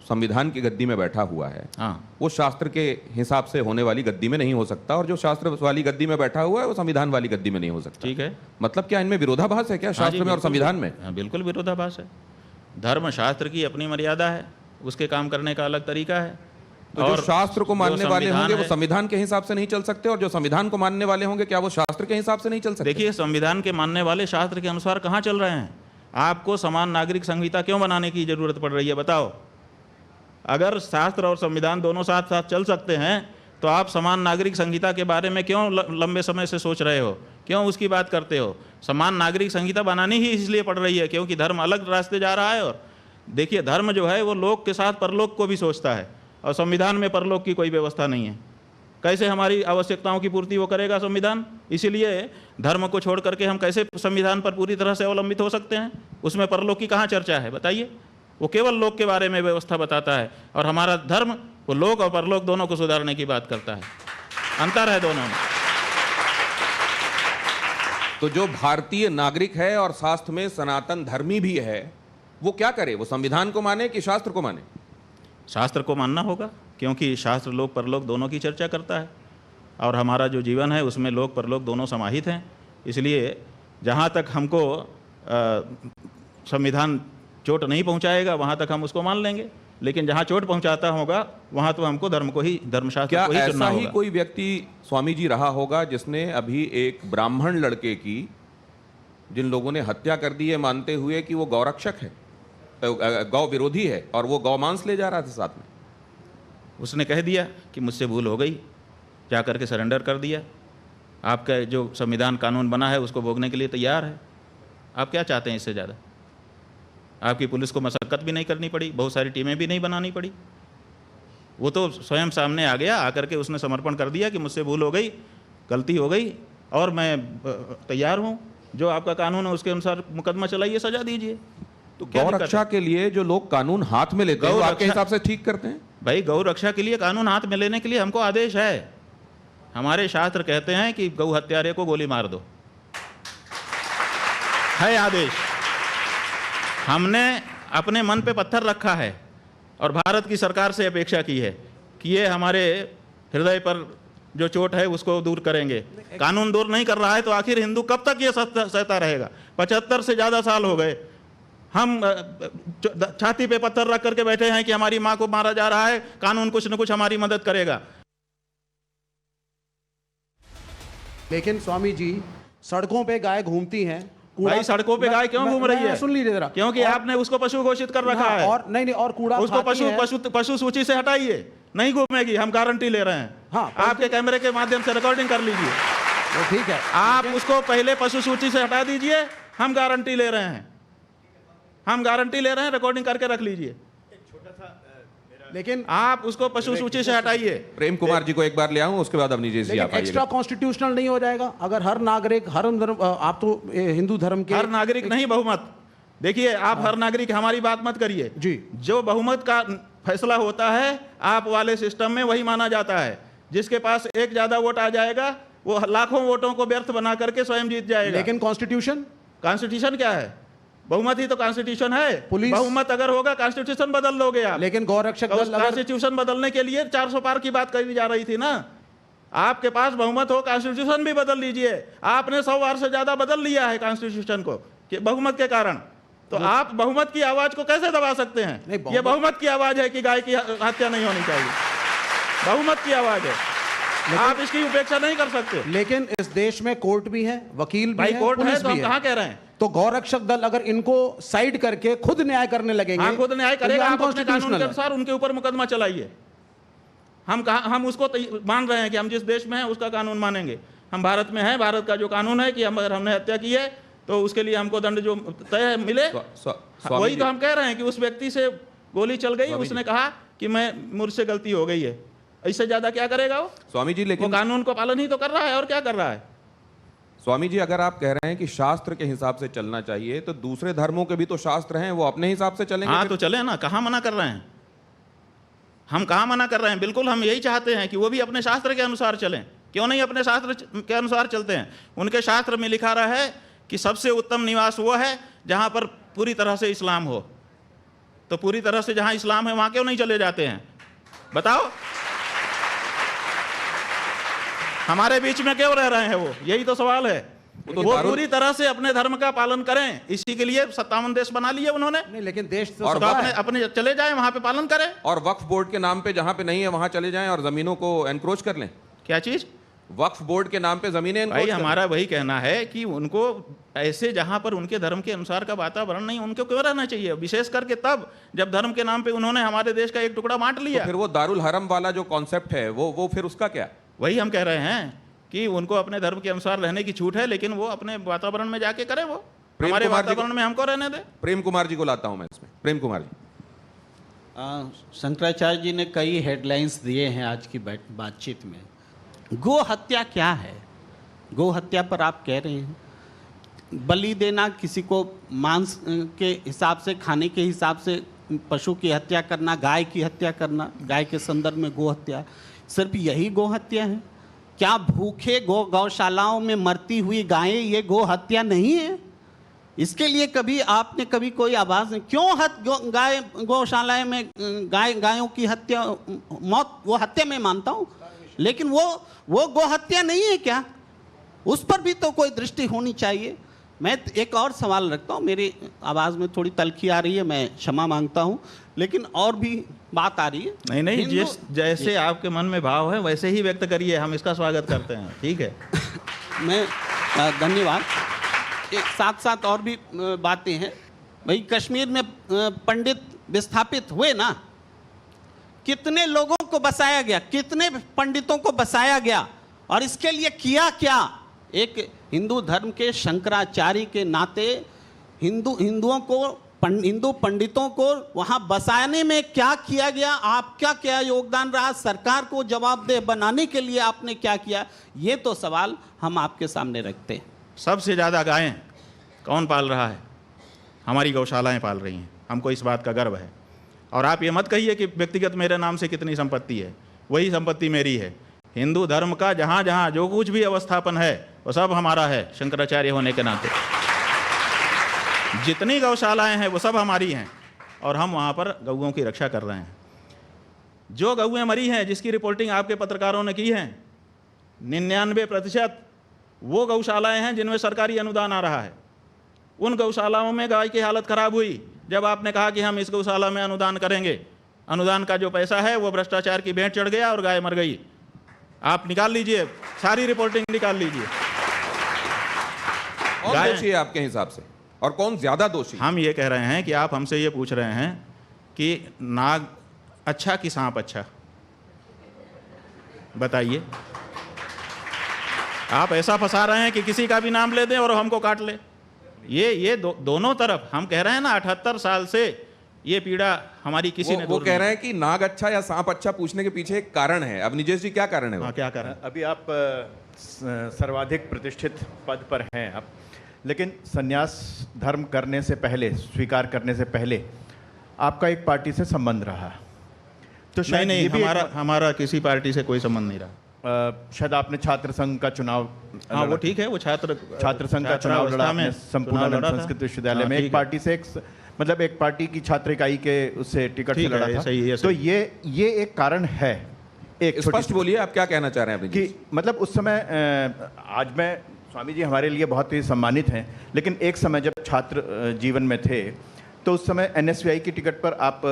संविधान की गद्दी में बैठा हुआ है, हाँ, वो शास्त्र के हिसाब से होने वाली गद्दी में नहीं हो सकता, और जो शास्त्र वाली गद्दी में बैठा हुआ है वो संविधान वाली गद्दी में नहीं हो सकता। ठीक है। मतलब क्या इनमें विरोधाभास है क्या, हाँ जी, शास्त्र में और बिल्कुल, संविधान में? हाँ, बिल्कुल विरोधाभास है। धर्म शास्त्र की अपनी मर्यादा है, उसके काम करने का अलग तरीका है। तो जो शास्त्र को मानने वाले होंगे वो है, संविधान के हिसाब से नहीं चल सकते, और जो संविधान को मानने वाले होंगे क्या वो शास्त्र के हिसाब से नहीं चल सकते? देखिए, संविधान के मानने वाले शास्त्र के अनुसार कहाँ चल रहे हैं? आपको समान नागरिक संहिता क्यों बनाने की जरूरत पड़ रही है, बताओ? अगर शास्त्र और संविधान दोनों साथ साथ चल सकते हैं तो आप समान नागरिक संहिता के बारे में क्यों लंबे समय से सोच रहे हो, क्यों उसकी बात करते हो? समान नागरिक संहिता बनानी ही इसलिए पड़ रही है क्योंकि धर्म अलग रास्ते जा रहा है। और देखिए, धर्म जो है वो लोक के साथ परलोक को भी सोचता है, और संविधान में परलोक की कोई व्यवस्था नहीं है। कैसे हमारी आवश्यकताओं की पूर्ति वो करेगा संविधान? इसीलिए धर्म को छोड़ करके हम कैसे संविधान पर पूरी तरह से अवलंबित हो सकते हैं? उसमें परलोक की कहाँ चर्चा है, बताइए? वो केवल लोक के बारे में व्यवस्था बताता है, और हमारा धर्म वो लोक और परलोक दोनों को सुधारने की बात करता है। अंतर है दोनों में। तो जो भारतीय नागरिक है और शास्त्र में सनातन धर्मी भी है, वो क्या करे? वो संविधान को माने कि शास्त्र को माने? शास्त्र को मानना होगा, क्योंकि शास्त्र लोक परलोक दोनों की चर्चा करता है, और हमारा जो जीवन है उसमें लोक परलोक दोनों समाहित हैं। इसलिए जहाँ तक हमको संविधान चोट नहीं पहुँचाएगा वहाँ तक हम उसको मान लेंगे, लेकिन जहाँ चोट पहुँचाता होगा वहाँ तो हमको धर्म को ही, धर्मशास्त्र को ही चुनना होगा। ऐसा ही कोई व्यक्ति स्वामी जी रहा होगा जिसने अभी एक ब्राह्मण लड़के की, जिन लोगों ने हत्या कर दी है मानते हुए कि वो गौरक्षक है, गौ विरोधी है, और वो गौ मांस ले जा रहा था साथ में, उसने कह दिया कि मुझसे भूल हो गई, जा करके सरेंडर कर दिया। आपका जो संविधान कानून बना है उसको भोगने के लिए तैयार है। आप क्या चाहते हैं इससे ज़्यादा? आपकी पुलिस को मशक्कत भी नहीं करनी पड़ी, बहुत सारी टीमें भी नहीं बनानी पड़ी। वो तो स्वयं सामने आ गया, आकर के उसने समर्पण कर दिया कि मुझसे भूल हो गई, गलती हो गई, और मैं तैयार हूँ, जो आपका कानून है उसके अनुसार मुकदमा चलाइए, सजा दीजिए। तो गौ रक्षा के लिए जो लोग कानून हाथ में लेते हैं, वो आपके हिसाब से ठीक करते हैं? भाई, गौ रक्षा के लिए कानून हाथ में लेने के लिए हमको आदेश है। हमारे शास्त्र कहते हैं कि गौ हत्यारे को गोली मार दो, है आदेश। हमने अपने मन पे पत्थर रखा है और भारत की सरकार से अपेक्षा की है कि ये हमारे हृदय पर जो चोट है उसको दूर करेंगे। कानून दूर नहीं कर रहा है तो आखिर हिंदू कब तक ये सहता रहेगा? 75 से ज़्यादा साल हो गए, हम छाती पे पत्थर रख करके बैठे हैं कि हमारी माँ को मारा जा रहा है, कानून कुछ न कुछ हमारी मदद करेगा। लेकिन स्वामी जी, सड़कों पे गाय घूमती हैं। भाई, सड़कों पे गाय क्यों घूम रही है? सुन लीजिए जरा। क्योंकि आपने उसको पशु घोषित कर रखा है। और नहीं, और कूड़ा उसको पशु सूची से हटाइए, नहीं घूमेगी, हम गारंटी ले रहे हैं। हाँ, आपके कैमरे के माध्यम से रिकॉर्डिंग कर लीजिए। वो ठीक है, आप उसको पहले पशु सूची से हटा दीजिए, हम गारंटी ले रहे हैं, हम गारंटी ले रहे हैं, रिकॉर्डिंग करके रख लीजिए। लेकिन आप उसको पशु सूची से हटाइए। प्रेम कुमार जी को एक बार ले आऊं, उसके बाद अपनी जी आप एक्स्ट्रा कॉन्स्टिट्यूशनल नहीं हो जाएगा अगर हर नागरिक, हर धर्म, आप तो हिंदू धर्म के हर नागरिक नहीं, बहुमत। देखिए, आप हर नागरिक, हमारी बात मत करिए जी। जो बहुमत का फैसला होता है आप वाले सिस्टम में वही माना जाता है। जिसके पास एक ज्यादा वोट आ जाएगा वो लाखों वोटों को व्यर्थ बना करके स्वयं जीत जाएगा। लेकिन कॉन्स्टिट्यूशन क्या है? बहुमत ही तो कॉन्स्टिट्यूशन है। पुलिस, बहुमत अगर होगा कॉन्स्टिट्यूशन बदल लोगे आप। लेकिन गौरक्षक दल, कॉन्स्टिट्यूशन बदलने के लिए 400 पार की बात कही जा रही थी ना। आपके पास बहुमत हो, कॉन्स्टिट्यूशन भी बदल लीजिए। आपने 100 बार से ज्यादा बदल लिया है कॉन्स्टिट्यूशन को बहुमत के कारण, तो आप बहुमत की आवाज को कैसे दबा सकते हैं? ये बहुमत की आवाज है कि गाय की हत्या नहीं होनी चाहिए, बहुमत की आवाज है, आप इसकी उपेक्षा नहीं कर सकते। लेकिन इस देश में कोर्ट भी है, वकील भी है, कोर्ट है, पुलिस तो भी हम है। कहाँ कह रहे हैं? तो गौरक्षक दल अगर इनको साइड करके खुद न्याय करने लगेंगे, हाँ, खुद न्याय करेगा। आप अपने कानून के है। अनुसार उनके ऊपर मुकदमा चलाइए। हम उसको मान रहे हैं कि हम जिस देश में हैं उसका कानून मानेंगे। हम भारत में हैं, भारत का जो कानून है कि अगर हमने हत्या की है तो उसके लिए हमको दंड जो तय मिले, वही तो हम कह रहे हैं कि उस व्यक्ति से गोली चल गई, उसने कहा कि मैं मुझसे गलती हो गई है, इससे ज्यादा क्या करेगा वो? स्वामी जी, लेकिन वो कानून को पालन ही तो कर रहा है, और क्या कर रहा है? स्वामी जी, अगर आप कह रहे हैं कि शास्त्र के हिसाब से चलना चाहिए, तो दूसरे धर्मों के भी तो शास्त्र हैं, वो अपने हिसाब से चलेंगे। हाँ तो चले ना, कहाँ मना कर रहे हैं हम, कहाँ मना कर रहे हैं? बिल्कुल हम यही चाहते हैं कि वो भी अपने शास्त्र के अनुसार चलें। क्यों नहीं अपने शास्त्र के अनुसार चलते हैं? उनके शास्त्र में लिखा रहा है कि सबसे उत्तम निवास वो है जहाँ पर पूरी तरह से इस्लाम हो। तो पूरी तरह से जहाँ इस्लाम है वहाँ क्यों नहीं चले जाते हैं? बताओ, हमारे बीच में क्यों रह रहे हैं वो? यही तो सवाल है। वो पूरी तरह से अपने धर्म का पालन करें, इसी के लिए 57 देश बना लिए उन्होंने। नहीं, लेकिन देश तो और सबका अपने है। अपने चले जाएं, वहां पे पालन करें। और वक्फ बोर्ड के नाम पे जहां पे नहीं है वहां चले जाएं और जमीनों को एनक्रोच कर लें। क्या चीज? वक्फ बोर्ड के नाम पे जमीनें भाई encroach कर लें। हमारा वही कहना है कि उनको ऐसे जहां पर उनके धर्म के अनुसार का वातावरण नहीं, उनको क्यों रहना चाहिए? विशेष करके तब जब धर्म के नाम पे उन्होंने हमारे देश का एक टुकड़ा बांट तो लिया। फिर वो दारुल हरम वाला जो कॉन्सेप्ट है वो फिर उसका क्या? वही हम कह रहे हैं कि उनको अपने धर्म के अनुसार रहने की छूट है, लेकिन वो अपने वातावरण में जाके करे। वो हमारे वातावरण में हमको रहने दे। प्रेम कुमार जी को लाता हूं मैं इसमें। प्रेम कुमार जी। शंकराचार्य जी ने कई हेडलाइंस दिए हैं आज की बातचीत में। गो हत्या क्या है? गो हत्या पर आप कह रहे हैं बलि देना, किसी को मांस के हिसाब से, खाने के हिसाब से पशु की हत्या करना, गाय की हत्या करना, गाय के संदर्भ में गो हत्या, सिर्फ यही गो हत्या है? क्या भूखे गौशालाओं में मरती हुई गायें ये गो हत्या नहीं है? इसके लिए कभी आपने कभी कोई आवाज़ नहीं? क्यों गाय गौशालाएं में गायों की हत्या, मौत, वो हत्या मैं मानता हूँ, लेकिन वो गो हत्या नहीं है क्या? उस पर भी तो कोई दृष्टि होनी चाहिए। मैं एक और सवाल रखता हूँ, मेरी आवाज़ में थोड़ी तलखी आ रही है, मैं क्षमा मांगता हूँ, लेकिन और भी बात आ रही है। नहीं, जिस जैसे आपके मन में भाव है वैसे ही व्यक्त करिए, हम इसका स्वागत करते हैं। ठीक है। मैं धन्यवाद। एक साथ साथ और भी बातें हैं। भाई कश्मीर में पंडित विस्थापित हुए ना, कितने लोगों को बसाया गया, कितने पंडितों को बसाया गया, और इसके लिए किया क्या? एक हिंदू धर्म के शंकराचार्य के नाते हिंदू पंडितों को वहां बसाने में क्या किया गया? आपका क्या योगदान रहा? सरकार को जवाबदेह बनाने के लिए आपने क्या किया? ये तो सवाल हम आपके सामने रखते हैं। सबसे ज़्यादा गायें कौन पाल रहा है? हमारी गौशालाएं पाल रही हैं। हमको इस बात का गर्व है। और आप ये मत कहिए कि व्यक्तिगत मेरे नाम से कितनी संपत्ति है, वही संपत्ति मेरी है। हिंदू धर्म का जहाँ जहाँ जो कुछ भी अवस्थापन है वो सब हमारा है, शंकराचार्य होने के नाते। जितनी गौशालाएं हैं वो सब हमारी हैं, और हम वहाँ पर गौओं की रक्षा कर रहे हैं। जो गौएं मरी हैं, जिसकी रिपोर्टिंग आपके पत्रकारों ने की है, 99% वो गौशालाएं हैं जिनमें सरकारी अनुदान आ रहा है। उन गौशालाओं में गाय की हालत खराब हुई जब आपने कहा कि हम इस गौशाला में अनुदान करेंगे। अनुदान का जो पैसा है वो भ्रष्टाचार की भेंट चढ़ गया और गाय मर गई। आप निकाल लीजिए, सारी रिपोर्टिंग निकाल लीजिए। कौन दोषी है आपके हिसाब से, और कौन ज्यादा दोषी? हम ये कह रहे हैं कि आप हमसे ये पूछ रहे हैं कि नाग अच्छा कि सांप अच्छा, बताइए। आप ऐसा फंसा रहे हैं कि किसी का भी नाम ले दें और हमको काट ले। ये दोनों तरफ हम कह रहे हैं ना, 78 साल से ये पीड़ा हमारी किसी ने वो कह रहे हैं कि नाग अच्छा या सांप अच्छा पूछने के पीछे एक कारण है। अब निजेश जी क्या कारण है? हाँ, क्या कारण? अभी आप सर्वाधिक प्रतिष्ठित पद पर हैं आप, लेकिन संन्यास धर्म करने से पहले, स्वीकार करने से पहले आपका एक पार्टी से संबंध रहा। तो शायद नहीं, ये भी हमारा किसी पार्टी से कोई संबंध नहीं रहा। शायद आपने छात्र संघ का चुनाव, हाँ वो ठीक है, वो छात्र संघ का चुनाव लड़ा आपने संपूर्णानंद संस्कृत विश्वविद्यालय में। एक पार्टी से मतलब एक पार्टी की छात्र इकाई के उससे टिकट से लड़ा था। तो ये एक कारण है। एक स्पष्ट बोलिए, आप क्या कहना चाह रहे हैं? कि मतलब उस समय, आज मैं, स्वामी जी हमारे लिए बहुत ही सम्मानित हैं, लेकिन एक समय जब छात्र जीवन में थे तो उस समय NSVI की टिकट पर आप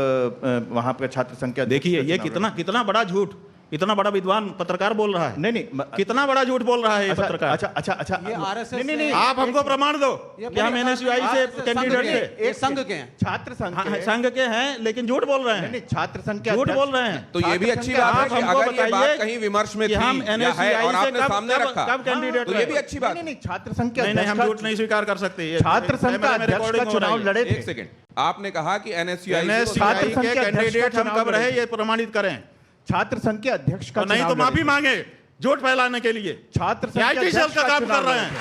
वहाँ पर छात्र संघ के, देखिए ये कितना बड़ा झूठ, इतना बड़ा विद्वान पत्रकार बोल रहा है। नहीं, कितना बड़ा झूठ बोल रहा है ये पत्रकार। अच्छा, ये RSS नहीं, आप हमको प्रमाण दो कि हम NSVI से कैंडिडेट थे। एक संघ के हैं, छात्र संघ के संघ के हैं, लेकिन झूठ बोल रहे हैं। नहीं, छात्र संघ के झूठ बोल रहे हैं। तो ये भी अच्छी बात है कि अगर ये बात कहीं विमर्श में थी हम या है NSVI और आपने से सामने रखा, कब कैंडिडेट, तो ये भी अच्छी बात है। नहीं, छात्र संघ के नहीं, हम झूठ नहीं स्वीकार कर सकते। छात्र संघ का अध्यक्ष का चुनाव लड़े थे। एक सेकंड, आपने कहा कि NSVI NSVI के कैंडिडेट हम कब रहे ये प्रमाणित करें। छात्र संघ के अध्यक्ष का नहीं तो माफी मांगे, झूठ फैलाने के लिए छात्र संघ के आईटी सेल अध्यक्ष का काम चुनाव कर रहे लड़े हैं।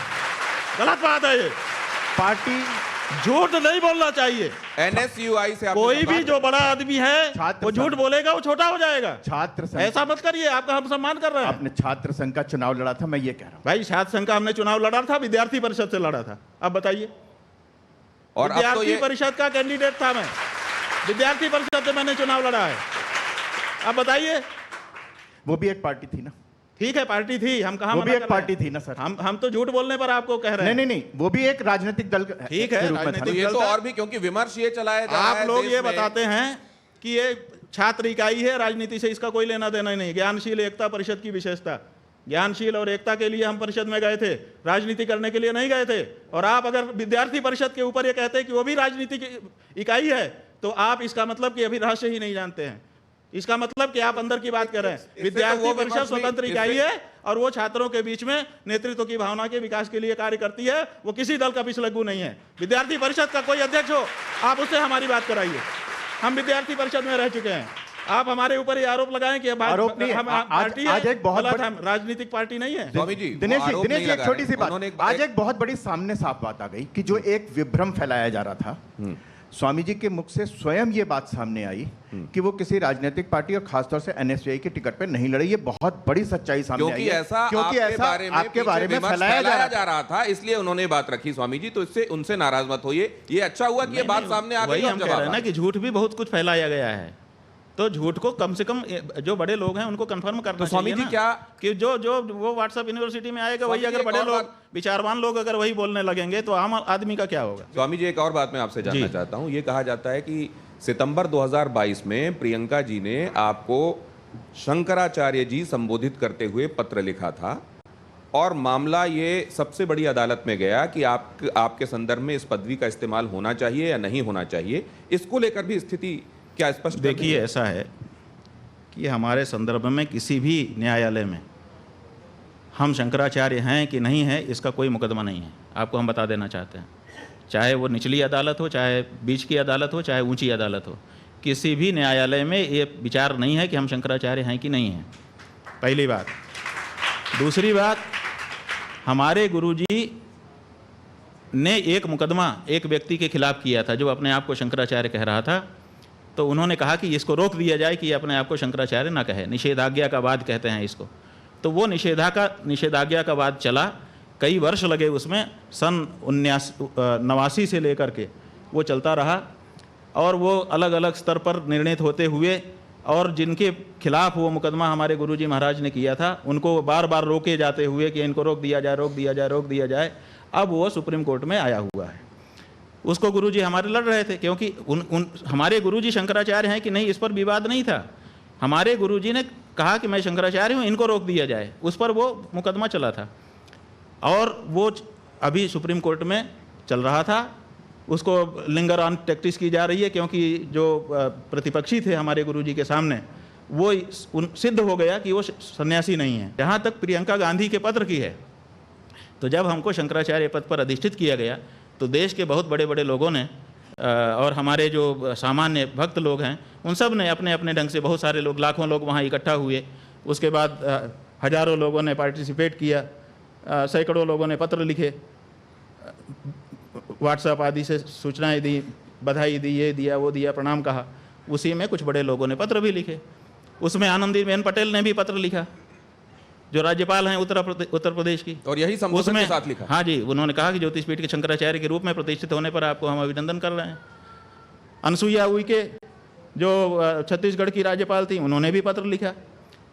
गलत बात है ये, पार्टी झूठ नहीं बोलना चाहिए। एनएसयूआई से आपने कोई भी संपर्क- जो बड़ा आदमी है छात्र वो झूठ संघ- बोलेगा, वो छोटा हो जाएगा। छात्र संघ, ऐसा मत करिए, आपका हम सम्मान कर रहे हैं। आपने छात्र संघ का चुनाव लड़ा था, मैं ये कह रहा हूं। भाई छात्र संघ का हमने चुनाव लड़ा था, विद्यार्थी परिषद से लड़ा था। अब बताइए, और अब तो विद्यार्थी ये परिषद का कैंडिडेट था मैं, विद्यार्थी परिषद से मैंने चुनाव लड़ा है। अब बताइए, वो भी एक पार्टी थी ना, ठीक है पार्टी थी, हम कहा वो भी एक पार्टी थी ना सर। हम तो झूठ बोलने पर आपको कह रहे नहीं हैं। नहीं नहीं, वो भी एक राजनीतिक दल ठीक है, के रूप में था राजनीतिक ना। ये तो चलता है। और भी, क्योंकि विमर्श ये चलाया जा रहा है आप लोग देश ये में। बताते हैं कि ये छात्र इकाई है, राजनीति से इसका कोई लेना देना नहीं। ज्ञानशील एकता परिषद की विशेषता, ज्ञानशील और एकता के लिए हम परिषद में गए थे, राजनीति करने के लिए नहीं गए थे। और आप अगर विद्यार्थी परिषद के ऊपर ये कहते हैं कि वो भी राजनीति की इकाई है, तो आप इसका मतलब कि अभी रहस्य ही नहीं जानते हैं। इसका मतलब कि आप अंदर की बात कर रहे हैं। तो विद्यार्थी वो परिषद विमर्श भी- स्वतंत्र इकाई है और वो छात्रों के बीच में नेतृत्व की भावना के विकास के लिए कार्य करती है। वो किसी दल का पिछलग्गू नहीं है। विद्यार्थी परिषद का कोई अध्यक्ष हो, आप उससे हमारी बात कराइए। हम विद्यार्थी परिषद में रह चुके हैं। आप हमारे ऊपर ये आरोप लगाएं कि आरोप नहीं है। हम पार्टी आज एक बहुत गलत, बड़ी- हम राजनीतिक पार्टी नहीं है। स्वामी जी, दिनेश वो जी, आरोप नहीं एक लगा छोटी सी रहे। बात, उन्होंने आज एक बहुत बड़ी सामने साफ बात आ गई कि जो एक विभ्रम फैलाया जा रहा था, स्वामी जी के मुख से स्वयं ये बात सामने आई कि वो किसी राजनीतिक पार्टी और खासतौर से एनएसयूआई के टिकट पे नहीं लड़े। ये बहुत बड़ी सच्चाई सामने आई क्योंकि है। ऐसा क्योंकि आपके ऐसा बारे में आपके बारे में विमर्श फैलाया जा रहा रहा था, इसलिए उन्होंने बात रखी स्वामी जी। तो इससे उनसे नाराज मत होइए। ये अच्छा हुआ कि ये बात सामने आ गई वही और हम कह जवाब रहे हैं आ ना गया। कि झूठ भी बहुत कुछ फैलाया गया है। तो झूठ को कम से कम जो बड़े लोग हैं उनको कंफर्म करना तो स्वामी चाहिए जी ना, क्या- कि जो वो व्हाट्सएप यूनिवर्सिटी में आएगा वही, स्वामी जी, अगर एक बड़े और लोग बात- विचारवान लोग अगर वही बोलने लगेंगे तो आम आदमी का क्या होगा। स्वामी जी, एक और बात मैं आपसे जानना जी। चाहता हूं। ये कहा जाता है कि सितंबर 2022 में प्रियंका जी ने आपको शंकराचार्य जी संबोधित करते हुए पत्र लिखा था और मामला ये सबसे बड़ी अदालत में गया कि आपके संदर्भ में इस पदवी का इस्तेमाल होना चाहिए या नहीं होना चाहिए। इसको लेकर भी स्थिति क्या स्पष्ट कर रही देखिए, है? ऐसा है कि हमारे संदर्भ में किसी भी न्यायालय में हम शंकराचार्य हैं कि नहीं है इसका कोई मुकदमा नहीं है। आपको हम बता देना चाहते हैं, चाहे वो निचली अदालत हो, चाहे बीच की अदालत हो, चाहे ऊंची अदालत हो, किसी भी न्यायालय में ये विचार नहीं है कि हम शंकराचार्य हैं कि नहीं हैं। पहली बात। दूसरी बात, हमारे गुरुजी ने एक मुकदमा एक व्यक्ति के खिलाफ किया था जो अपने आप को शंकराचार्य कह रहा था। तो उन्होंने कहा कि इसको रोक दिया जाए कि ये अपने आप को शंकराचार्य ना कहे, निषेधाज्ञा का वाद कहते हैं इसको। तो वो निषेधाज्ञा का वाद चला, कई वर्ष लगे उसमें, सन 1989 से लेकर के वो चलता रहा और वो अलग अलग स्तर पर निर्णित होते हुए, और जिनके खिलाफ वो मुकदमा हमारे गुरुजी महाराज ने किया था उनको बार बार रोके जाते हुए कि इनको रोक दिया जाए, रोक दिया जाए, रोक दिया जाए। अब वो सुप्रीम कोर्ट में आया हुआ है। उसको गुरुजी हमारे लड़ रहे थे क्योंकि हमारे गुरुजी शंकराचार्य हैं कि नहीं इस पर विवाद नहीं था। हमारे गुरुजी ने कहा कि मैं शंकराचार्य हूँ, इनको रोक दिया जाए, उस पर वो मुकदमा चला था और वो अभी सुप्रीम कोर्ट में चल रहा था। उसको लिंगर ऑन टैक्टिस की जा रही है क्योंकि जो प्रतिपक्षी थे हमारे गुरुजी के सामने वो सिद्ध हो गया कि वो सन्यासी नहीं है। जहाँ तक प्रियंका गांधी के पत्र की है, तो जब हमको शंकराचार्य पद पर अधिष्ठित किया गया तो देश के बहुत बड़े बड़े लोगों ने और हमारे जो सामान्य भक्त लोग हैं उन सब ने अपने अपने ढंग से, बहुत सारे लोग, लाखों लोग वहाँ इकट्ठा हुए। उसके बाद हजारों लोगों ने पार्टिसिपेट किया, सैकड़ों लोगों ने पत्र लिखे, व्हाट्सएप आदि से सूचनाएं दी, बधाई दी, ये दिया, वो दिया, प्रणाम कहा। उसी में कुछ बड़े लोगों ने पत्र भी लिखे। उसमें आनंदीबेन पटेल ने भी पत्र लिखा जो राज्यपाल हैं उत्तर प्रदेश की, और यही संबोधन के साथ लिखा। हाँ जी, उन्होंने कहा कि ज्योतिषपीठ के शंकराचार्य के रूप में प्रतिष्ठित होने पर आपको हम अभिनंदन कर रहे हैं। अनसुईया उइके जो छत्तीसगढ़ की राज्यपाल थी, उन्होंने भी पत्र लिखा।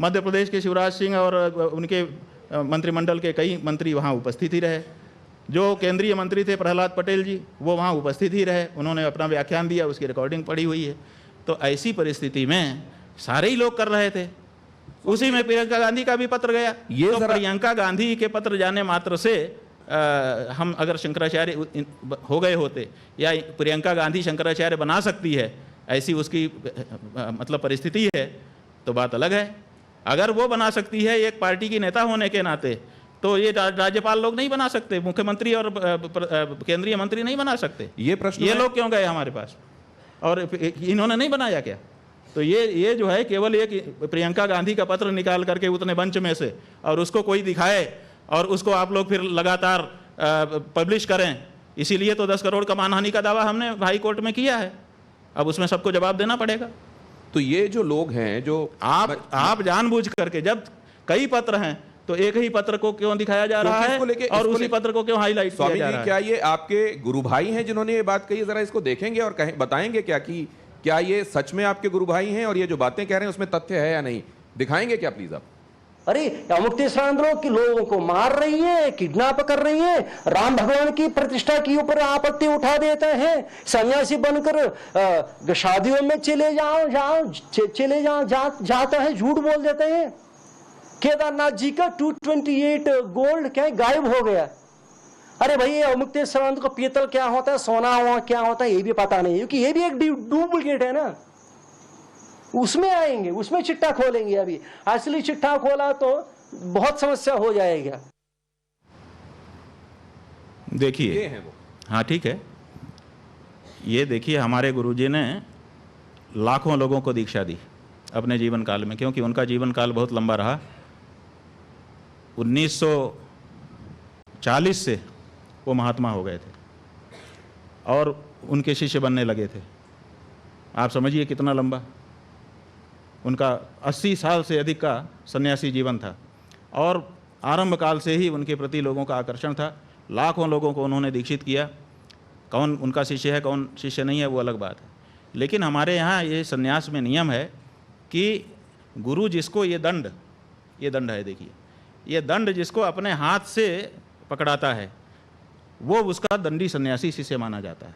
मध्य प्रदेश के शिवराज सिंह और उनके मंत्रिमंडल के कई मंत्री वहाँ उपस्थित ही रहे। जो केंद्रीय मंत्री थे प्रहलाद पटेल जी, वो वहाँ उपस्थित ही रहे, उन्होंने अपना व्याख्यान दिया, उसकी रिकॉर्डिंग पड़ी हुई है। तो ऐसी परिस्थिति में सारे ही लोग कर रहे थे। उसी में प्रियंका गांधी का भी पत्र गया। ये तो प्रियंका गांधी के पत्र जाने मात्र से हम अगर शंकराचार्य हो गए होते या प्रियंका गांधी शंकराचार्य बना सकती है, ऐसी उसकी मतलब परिस्थिति है, तो बात अलग है। अगर वो बना सकती है एक पार्टी की नेता होने के नाते, तो ये राज्यपाल लोग नहीं बना सकते, मुख्यमंत्री और केंद्रीय मंत्री नहीं बना सकते। ये प्रश्न ये लोग क्यों गए हमारे पास और इन्होंने नहीं बनाया क्या? तो ये जो है केवल एक प्रियंका गांधी का पत्र निकाल करके उतने मंच में से और उसको कोई दिखाए और उसको आप लोग फिर लगातार पब्लिश करें, इसीलिए तो 10 करोड़ का मानहानि का दावा हमने हाई कोर्ट में किया है। अब उसमें सबको जवाब देना पड़ेगा। तो ये जो लोग हैं जो आप जानबूझ करके, जब कई पत्र हैं तो एक ही पत्र को क्यों दिखाया जा रहा है और उसी पत्र को क्यों हाईलाइट किया स्वामी जा जी, रहा है? क्या ये आपके गुरु भाई हैं जिन्होंने ये बात कही? जरा इसको देखेंगे और बताएंगे क्या कि क्या ये सच में आपके गुरु भाई हैं और ये जो बातें कह रहे हैं उसमें तथ्य है या नहीं? दिखाएंगे क्या प्लीज आप? अरे मुक्तेश्वर लोग की लोगों को मार रही है, किडनैप कर रही है, राम भगवान की प्रतिष्ठा के ऊपर आपत्ति उठा देते हैं, सन्यासी बनकर शादियों में चले जाता है, झूठ बोल देते हैं। केदारनाथ जी का 228 गोल्ड क्या गायब हो गया। अरे भाई मुक्तेश्वर को पीतल क्या होता है, सोना क्या होता है, ये भी पता नहीं, क्योंकि ये भी एक डुप्लीकेट है ना। उसमें आएंगे, उसमें चिट्ठा खोलेंगे। अभी असली चिट्ठा खोला तो बहुत समस्या हो जाएगा। देखिए, ये है वो। हाँ ठीक है, ये देखिए हमारे गुरुजी ने लाखों लोगों को दीक्षा दी अपने जीवन काल में, क्योंकि उनका जीवन काल बहुत लंबा रहा। 1940 से वो महात्मा हो गए थे और उनके शिष्य बनने लगे थे। आप समझिए कितना लंबा। उनका 80 साल से अधिक का सन्यासी जीवन था और आरंभ काल से ही उनके प्रति लोगों का आकर्षण था। लाखों लोगों को उन्होंने दीक्षित किया। कौन उनका शिष्य है, कौन शिष्य नहीं है, वो अलग बात है। लेकिन हमारे यहाँ ये सन्यास में नियम है कि गुरु जिसको ये दंड है, देखिए ये दंड जिसको अपने हाथ से पकड़ाता है वो उसका दंडी सन्यासी शिष्य माना जाता है।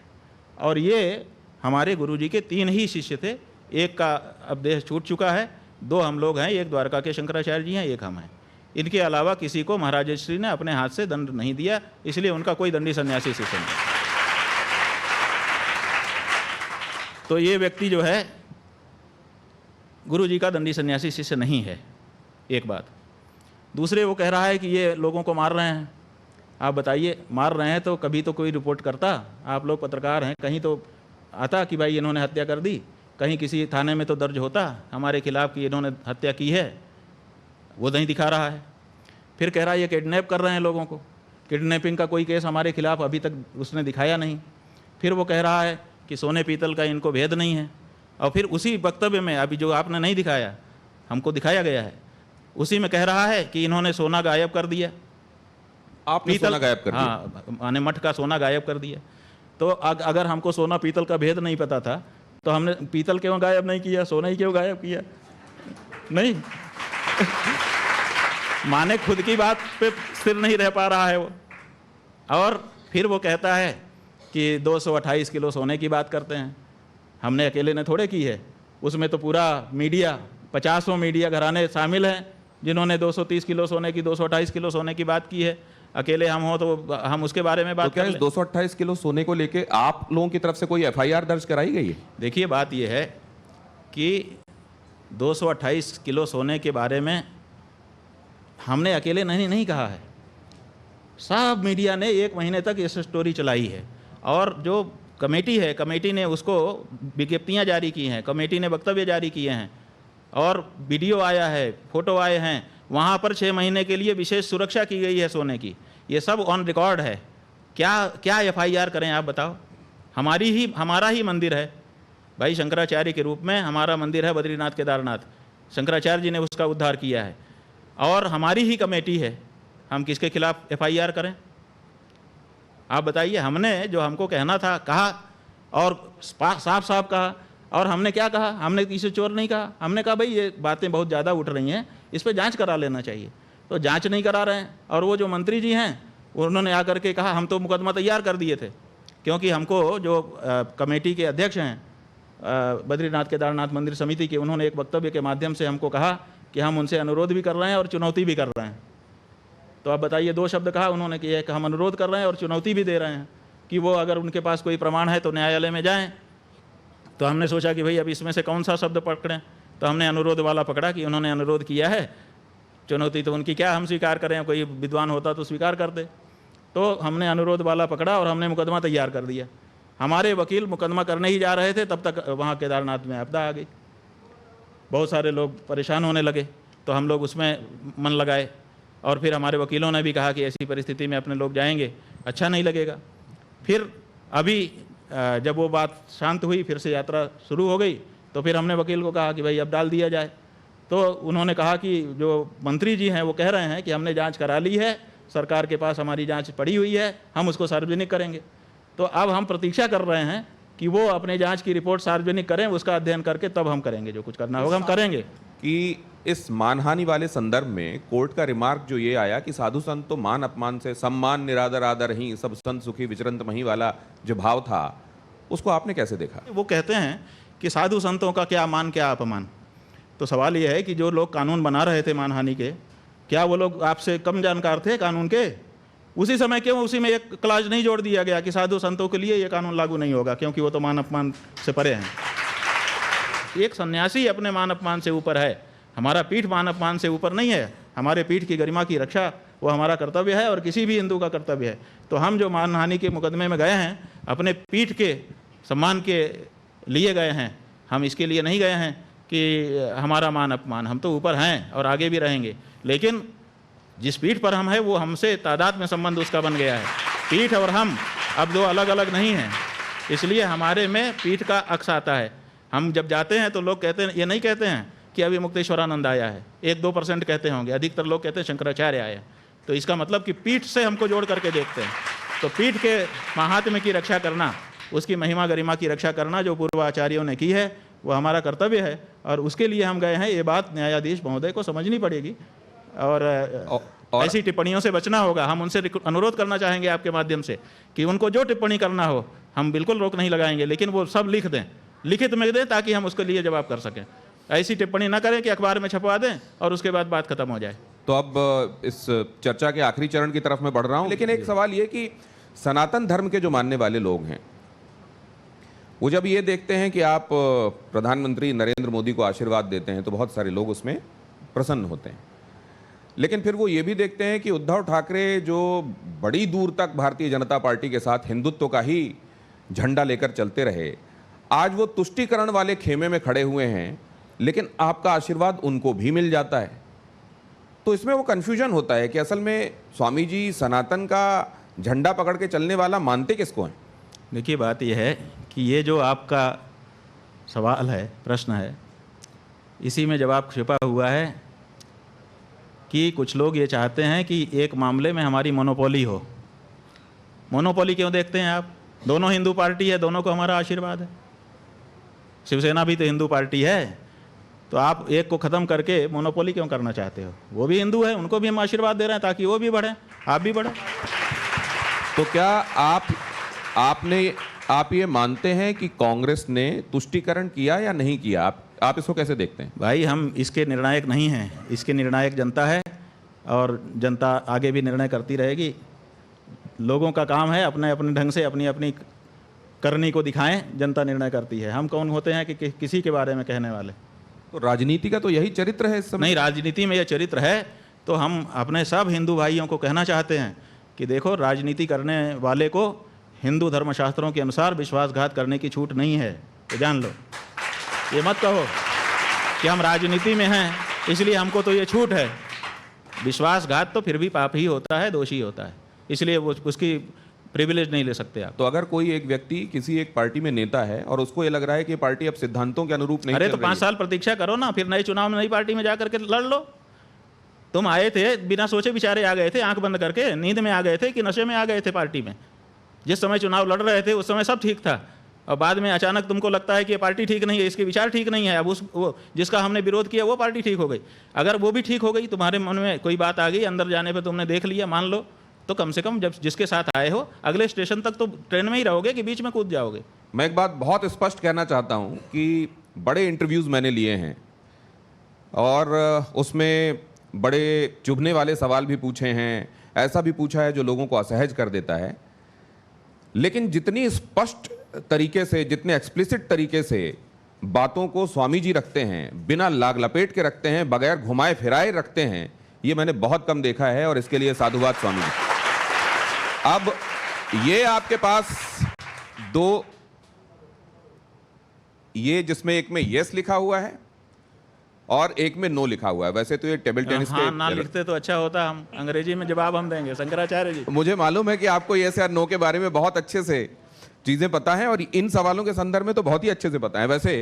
और ये हमारे गुरुजी के 3 ही शिष्य थे। एक का अब देह छूट चुका है, 2 हम लोग हैं, एक द्वारका के शंकराचार्य जी हैं, एक हम हैं। इनके अलावा किसी को महाराज श्री ने अपने हाथ से दंड नहीं दिया, इसलिए उनका कोई दंडी सन्यासी शिष्य नहीं। तो ये व्यक्ति जो है गुरुजी का दंडी सन्यासी शिष्य नहीं है, एक बात। दूसरे वो कह रहा है कि ये लोगों को मार रहे हैं। आप बताइए, मार रहे हैं तो कभी तो कोई रिपोर्ट करता? आप लोग पत्रकार हैं, कहीं तो आता कि भाई इन्होंने हत्या कर दी? कहीं किसी थाने में तो दर्ज होता हमारे खिलाफ कि इन्होंने हत्या की है? वो नहीं दिखा रहा है। फिर कह रहा है ये किडनैप कर रहे हैं लोगों को। किडनैपिंग का कोई केस हमारे खिलाफ अभी तक उसने दिखाया नहीं। फिर वो कह रहा है कि सोने पीतल का इनको भेद नहीं है। और फिर उसी वक्तव्य में अभी जो आपने नहीं दिखाया, हमको दिखाया गया है, उसी में कह रहा है कि इन्होंने सोना गायब कर दिया। आपने सोना गायब कर दिया? हाँ, माने मठ का सोना गायब कर दिया। तो अगर हमको सोना पीतल का भेद नहीं पता था तो हमने पीतल क्यों गायब नहीं किया, सोना ही क्यों गायब किया? नहीं माने खुद की बात पे स्थिर नहीं रह पा रहा है वो। और फिर वो कहता है कि 228 किलो सोने की बात करते हैं। हमने अकेले ने थोड़े की है, उसमें तो पूरा मीडिया, 50 मीडिया घराने शामिल हैं जिन्होंने 230 किलो सोने की, 228 किलो सोने की बात की है। अकेले हम हो तो हम उसके बारे में बात तो क्या 228 किलो सोने को लेके आप लोगों की तरफ से कोई FIR दर्ज कराई गई है? देखिए, बात यह है कि 228 किलो सोने के बारे में हमने अकेले नहीं कहा है। सब मीडिया ने 1 महीने तक इस स्टोरी चलाई है। और जो कमेटी है, कमेटी ने उसको विज्ञप्तियाँ जारी की हैं, कमेटी ने वक्तव्य जारी किए हैं और वीडियो आया है, फोटो आए हैं। वहाँ पर 6 महीने के लिए विशेष सुरक्षा की गई है सोने की। ये सब ऑन रिकॉर्ड है। क्या FIR करें आप बताओ? हमारा ही मंदिर है भाई, शंकराचार्य के रूप में हमारा मंदिर है बद्रीनाथ केदारनाथ। शंकराचार्य जी ने उसका उद्धार किया है और हमारी ही कमेटी है। हम किसके खिलाफ FIR करें? आप बताइए। हमने जो हमको कहना था कहा और साफ कहा। और हमने क्या कहा? हमने किसी चोर नहीं कहा। हमने कहा भाई ये बातें बहुत ज़्यादा उठ रही हैं, इस पर जांच करा लेना चाहिए। तो जांच नहीं करा रहे हैं। और वो जो मंत्री जी हैं उन्होंने आकर के कहा हम तो मुकदमा तैयार कर दिए थे, क्योंकि हमको जो कमेटी के अध्यक्ष हैं बद्रीनाथ केदारनाथ मंदिर समिति के, उन्होंने एक वक्तव्य के माध्यम से हमको कहा कि हम उनसे अनुरोध भी कर रहे हैं और चुनौती भी कर रहे हैं। तो आप बताइए, 2 शब्द कहा उन्होंने कि एक हम अनुरोध कर रहे हैं और चुनौती भी दे रहे हैं कि वो अगर उनके पास कोई प्रमाण है तो न्यायालय में जाएं। तो हमने सोचा कि भाई अब इसमें से कौन सा शब्द पकड़ें, तो हमने अनुरोध वाला पकड़ा कि उन्होंने अनुरोध किया है, चुनौती तो उनकी क्या हम स्वीकार करें, कोई विद्वान होता तो स्वीकार कर दे। तो हमने अनुरोध वाला पकड़ा और हमने मुकदमा तैयार कर दिया। हमारे वकील मुकदमा करने ही जा रहे थे, तब तक वहाँ केदारनाथ में आपदा आ गई। बहुत सारे लोग परेशान होने लगे, तो हम लोग उसमें मन लगाए और फिर हमारे वकीलों ने भी कहा कि ऐसी परिस्थिति में अपने लोग जाएंगे अच्छा नहीं लगेगा। फिर अभी जब वो बात शांत हुई, फिर से यात्रा शुरू हो गई, तो फिर हमने वकील को कहा कि भाई अब डाल दिया जाए। तो उन्होंने कहा कि जो मंत्री जी हैं वो कह रहे हैं कि हमने जांच करा ली है, सरकार के पास हमारी जांच पड़ी हुई है, हम उसको सार्वजनिक करेंगे। तो अब हम प्रतीक्षा कर रहे हैं कि वो अपने जांच की रिपोर्ट सार्वजनिक करें, उसका अध्ययन करके तब हम करेंगे, जो कुछ करना होगा हम करेंगे। कि इस मानहानि वाले संदर्भ में कोर्ट का रिमार्क जो ये आया कि साधु संत तो मान अपमान से सम्मान निरादर आदर ही सब संत सुखी विचरंत मही वाला जो भाव था, उसको आपने कैसे देखा? वो कहते हैं कि साधु संतों का क्या मान क्या अपमान। तो सवाल ये है कि जो लोग कानून बना रहे थे मानहानि के, क्या वो लोग आपसे कम जानकार थे कानून के? उसी समय क्यों उसी में एक क्लाज नहीं जोड़ दिया गया कि साधु संतों के लिए ये कानून लागू नहीं होगा, क्योंकि वो तो मान अपमान से परे हैं। एक सन्यासी अपने मान अपमान से ऊपर है, हमारा पीठ मान अपमान से ऊपर नहीं है। हमारे पीठ की गरिमा की रक्षा वो हमारा कर्तव्य है और किसी भी हिंदू का कर्तव्य है। तो हम जो मानहानि के मुकदमे में गए हैं, अपने पीठ के सम्मान के लिए गए हैं, हम इसके लिए नहीं गए हैं कि हमारा मान अपमान। हम तो ऊपर हैं और आगे भी रहेंगे, लेकिन जिस पीठ पर हम हैं वो हमसे तादाद में संबंध उसका बन गया है। पीठ और हम अब दो अलग अलग नहीं हैं, इसलिए हमारे में पीठ का अक्स आता है। हम जब जाते हैं तो लोग कहते हैं, ये नहीं कहते हैं कि अभी मुक्तेश्वरानंद आया है, 1-2% कहते होंगे, अधिकतर लोग कहते हैं शंकराचार्य आया। तो इसका मतलब कि पीठ से हमको जोड़ करके देखते हैं। तो पीठ के महात्म्य की रक्षा करना, उसकी महिमा गरिमा की रक्षा करना जो पूर्व आचार्यों ने की है, वो हमारा कर्तव्य है और उसके लिए हम गए हैं। ये बात न्यायाधीश महोदय को समझनी पड़ेगी और ऐसी टिप्पणियों से बचना होगा। हम उनसे अनुरोध करना चाहेंगे आपके माध्यम से कि उनको जो टिप्पणी करना हो हम बिल्कुल रोक नहीं लगाएंगे, लेकिन वो सब लिख दें, लिखित में दें, ताकि हम उसके लिए जवाब कर सकें। ऐसी टिप्पणी ना करें कि अखबार में छपवा दें और उसके बाद बात खत्म हो जाए। तो अब इस चर्चा के आखिरी चरण की तरफ मैं बढ़ रहा हूं, लेकिन एक सवाल ये कि सनातन धर्म के जो मानने वाले लोग हैं, वो जब ये देखते हैं कि आप प्रधानमंत्री नरेंद्र मोदी को आशीर्वाद देते हैं तो बहुत सारे लोग उसमें प्रसन्न होते हैं, लेकिन फिर वो ये भी देखते हैं कि उद्धव ठाकरे जो बड़ी दूर तक भारतीय जनता पार्टी के साथ हिंदुत्व का ही झंडा लेकर चलते रहे, आज वो तुष्टीकरण वाले खेमे में खड़े हुए हैं, लेकिन आपका आशीर्वाद उनको भी मिल जाता है। तो इसमें वो कन्फ्यूजन होता है कि असल में स्वामी जी सनातन का झंडा पकड़ के चलने वाला मानते किसको हैं? देखिए, बात यह है कि ये जो आपका सवाल है, प्रश्न है, इसी में जवाब छिपा हुआ है कि कुछ लोग ये चाहते हैं कि एक मामले में हमारी मोनोपोली हो। मोनोपोली क्यों देखते हैं आप? दोनों हिंदू पार्टी है, दोनों को हमारा आशीर्वाद है। शिवसेना भी तो हिंदू पार्टी है, तो आप एक को ख़त्म करके मोनोपोली क्यों करना चाहते हो? वो भी हिंदू है, उनको भी हम आशीर्वाद दे रहे हैं ताकि वो भी बढ़ें, आप भी बढ़ें। तो क्या आप ये मानते हैं कि कांग्रेस ने तुष्टीकरण किया या नहीं किया? आप इसको कैसे देखते हैं? भाई, हम इसके निर्णायक नहीं हैं, इसके निर्णायक जनता है और जनता आगे भी निर्णय करती रहेगी। लोगों का काम है अपने अपने ढंग से अपनी अपनी करनी को दिखाएं, जनता निर्णय करती है। हम कौन होते हैं कि किसी के बारे में कहने वाले? तो राजनीति का तो यही चरित्र है इस समय। नहीं, राजनीति में यह चरित्र है तो हम अपने सब हिंदू भाइयों को कहना चाहते हैं कि देखो, राजनीति करने वाले को हिंदू धर्मशास्त्रों के अनुसार विश्वासघात करने की छूट नहीं है, तो जान लो। ये मत कहो कि हम राजनीति में हैं इसलिए हमको तो ये छूट है। विश्वासघात तो फिर भी पाप ही होता है, दोषी होता है, इसलिए वो उसकी प्रिविलेज नहीं ले सकते आप। तो अगर कोई एक व्यक्ति किसी एक पार्टी में नेता है और उसको ये लग रहा है कि पार्टी अब सिद्धांतों के अनुरूप नहीं, अरे तो 5 साल प्रतीक्षा करो ना, फिर नए चुनाव में नई पार्टी में जाकर के लड़ लो। तुम आए थे बिना सोचे विचारे आ गए थे, आंख बंद करके, नींद में आ गए थे कि नशे में आ गए थे पार्टी में? जिस समय चुनाव लड़ रहे थे उस समय सब ठीक था और बाद में अचानक तुमको लगता है कि ये पार्टी ठीक नहीं है, इसके विचार ठीक नहीं है, अब वो जिसका हमने विरोध किया वो पार्टी ठीक हो गई। अगर वो भी ठीक हो गई, तुम्हारे मन में कोई बात आ गई, अंदर जाने पे तुमने देख लिया, मान लो, तो कम से कम जब जिसके साथ आए हो अगले स्टेशन तक तो ट्रेन में ही रहोगे कि बीच में कूद जाओगे? मैं एक बात बहुत स्पष्ट कहना चाहता हूं कि बड़े इंटरव्यूज मैंने लिए हैं और उसमें बड़े चुभने वाले सवाल भी पूछे हैं, ऐसा भी पूछा है जो लोगों को असहज कर देता है, लेकिन जितनी स्पष्ट तरीके से, जितने एक्सप्लिसिट तरीके से बातों को स्वामी जी रखते हैं, बिना लाग लपेट के रखते हैं, बगैर घुमाए फिराए रखते हैं, ये मैंने बहुत कम देखा है और इसके लिए साधुवाद स्वामी जी। अब ये आपके पास दो, ये जिसमें एक में यस लिखा हुआ है और एक में नो लिखा हुआ है। वैसे तो ये टेबल टेनिस हाँ, ना के लिखते तो अच्छा होता, हम अंग्रेजी में जवाब हम देंगे शंकराचार्य जी। मुझे मालूम है कि आपको यस या नो के बारे में बहुत अच्छे से चीजें पता है और इन सवालों के संदर्भ में तो बहुत ही अच्छे से पता है। वैसे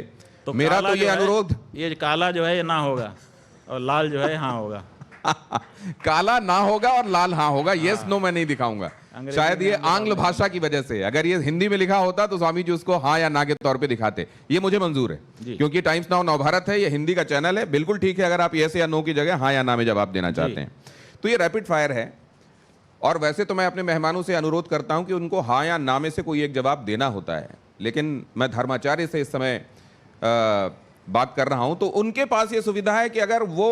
तो मेरा काला तो जो ये है, अनुरोध ये काला जो है ये ना होगा और लाल जो है हाँ होगा। काला ना होगा और लाल हाँ होगा। यस नो मैं नहीं दिखाऊंगा, अंग्रेजी शायद में ये हम आंग्ल भाषा की वजह से। अगर ये हिंदी में लिखा होता तो स्वामी जी उसको हाँ या ना के तौर पे दिखाते। ये मुझे मंजूर है जी। क्योंकि टाइम्स नाउ नवभारत है, ये हिंदी का चैनल है। बिल्कुल ठीक है अगर आप यस या नो की जगह हाँ या ना में जवाब देना चाहते हैं। तो ये रैपिड फायर है और वैसे तो मैं अपने मेहमानों से अनुरोध करता हूं कि उनको हाँ या ना में से कोई एक जवाब देना होता है, लेकिन मैं धर्माचार्य से इस समय बात कर रहा हूं तो उनके पास ये सुविधा है कि अगर वो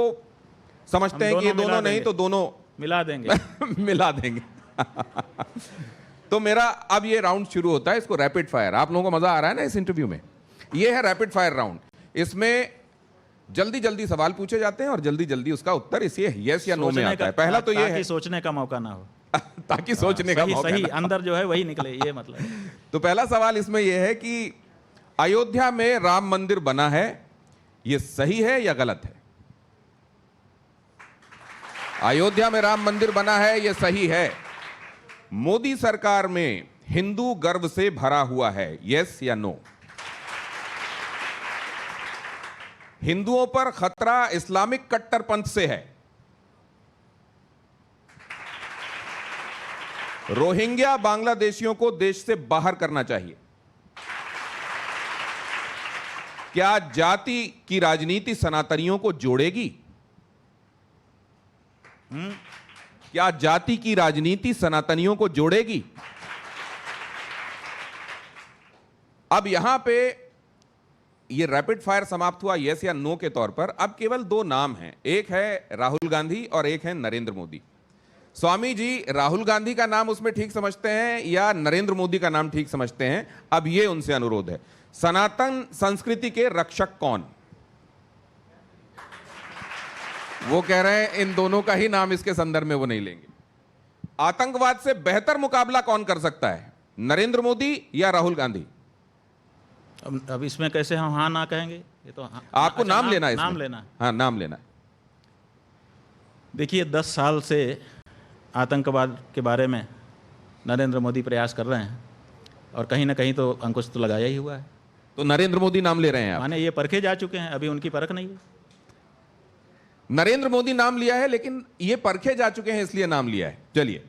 समझते हैं कि ये दोनों नहीं तो दोनों मिला देंगे। मिला देंगे। तो मेरा अब ये राउंड शुरू होता है, इसको रैपिड फायर। आप लोगों को मजा आ रहा है ना इस इंटरव्यू में? ये है रैपिड फायर राउंड। इसमें जल्दी जल्दी सवाल पूछे जाते हैं और जल्दी जल्दी उसका उत्तर इसलिए यस या नो में आता है। पहला तो ये है सोचने का मौका ना हो, ताकि सोचने का मौका सही ना। अंदर जो है वही निकले, ये मतलब। तो पहला सवाल इसमें यह है कि अयोध्या में राम मंदिर बना है, यह सही है या गलत है? अयोध्या में राम मंदिर बना है, यह सही है। मोदी सरकार में हिंदू गर्व से भरा हुआ है, यस या नो? हिंदुओं पर खतरा इस्लामिक कट्टरपंथ से है। रोहिंग्या बांग्लादेशियों को देश से बाहर करना चाहिए। क्या जाति की राजनीति सनातनियों को जोड़ेगी? क्या जाति की राजनीति सनातनियों को जोड़ेगी? अब यहां पे ये रैपिड फायर समाप्त हुआ यस या नो के तौर पर। अब केवल दो नाम हैं, एक है राहुल गांधी और एक है नरेंद्र मोदी। स्वामी जी राहुल गांधी का नाम उसमें ठीक समझते हैं या नरेंद्र मोदी का नाम ठीक समझते हैं? अब ये उनसे अनुरोध है, सनातन संस्कृति के रक्षक कौन? वो कह रहे हैं इन दोनों का ही नाम इसके संदर्भ में वो नहीं लेंगे। आतंकवाद से बेहतर मुकाबला कौन कर सकता है, नरेंद्र मोदी या राहुल गांधी? अब इसमें कैसे हम हाँ ना कहेंगे? ये तो आपको अच्छा, नाम लेना है, नाम लेना। हाँ नाम लेना है। देखिए 10 साल से आतंकवाद के बारे में नरेंद्र मोदी प्रयास कर रहे हैं और कहीं ना कहीं तो अंकुश तो लगाया ही हुआ है। तो नरेंद्र मोदी नाम ले रहे हैं आप? माने ये परखे जा चुके हैं, अभी उनकी परख नहीं है। नरेंद्र मोदी नाम लिया है लेकिन ये परखे जा चुके हैं इसलिए नाम लिया है। चलिए,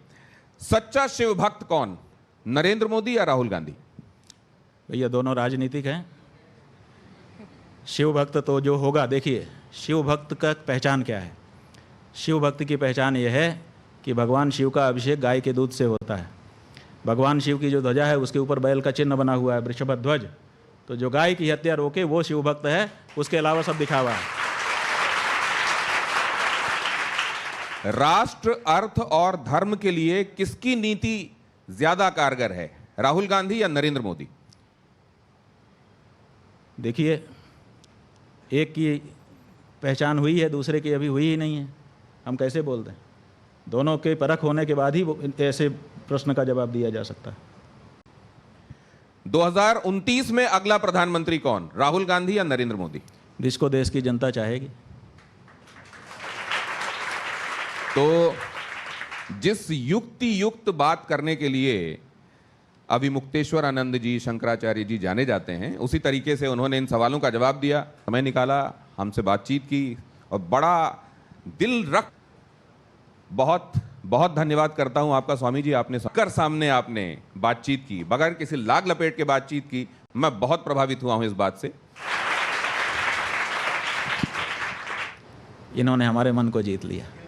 सच्चा शिव भक्त कौन, नरेंद्र मोदी या राहुल गांधी? भैया दोनों राजनीतिक हैं। शिव भक्त तो जो होगा, देखिए शिव भक्त का पहचान क्या है? शिव भक्त की पहचान यह है कि भगवान शिव का अभिषेक गाय के दूध से होता है। भगवान शिव की जो ध्वजा है उसके ऊपर बैल का चिन्ह बना हुआ है, वृषभ ध्वज। तो जो गाय की हत्या रोके वो शिव भक्त है, उसके अलावा सब दिखावा है। राष्ट्र, अर्थ और धर्म के लिए किसकी नीति ज्यादा कारगर है, राहुल गांधी या नरेंद्र मोदी? देखिए एक की पहचान हुई है, दूसरे की अभी हुई ही नहीं है, हम कैसे बोल दें? दोनों के परख होने के बाद ही ऐसे प्रश्न का जवाब दिया जा सकता है। 2029 में अगला प्रधानमंत्री कौन, राहुल गांधी या नरेंद्र मोदी? जिसको देश की जनता चाहेगी। तो जिस युक्ति युक्त बात करने के लिए अभी मुक्तेश्वर आनंद जी, शंकराचार्य जी जाने जाते हैं, उसी तरीके से उन्होंने इन सवालों का जवाब दिया, समय निकाला, हमसे बातचीत की और बड़ा दिल रख बहुत बहुत धन्यवाद करता हूं आपका स्वामी जी। आपने कर सामने आपने बातचीत की, बगैर किसी लाग लपेट के बातचीत की। मैं बहुत प्रभावित हुआ हूं इस बात से। इन्होंने हमारे मन को जीत लिया।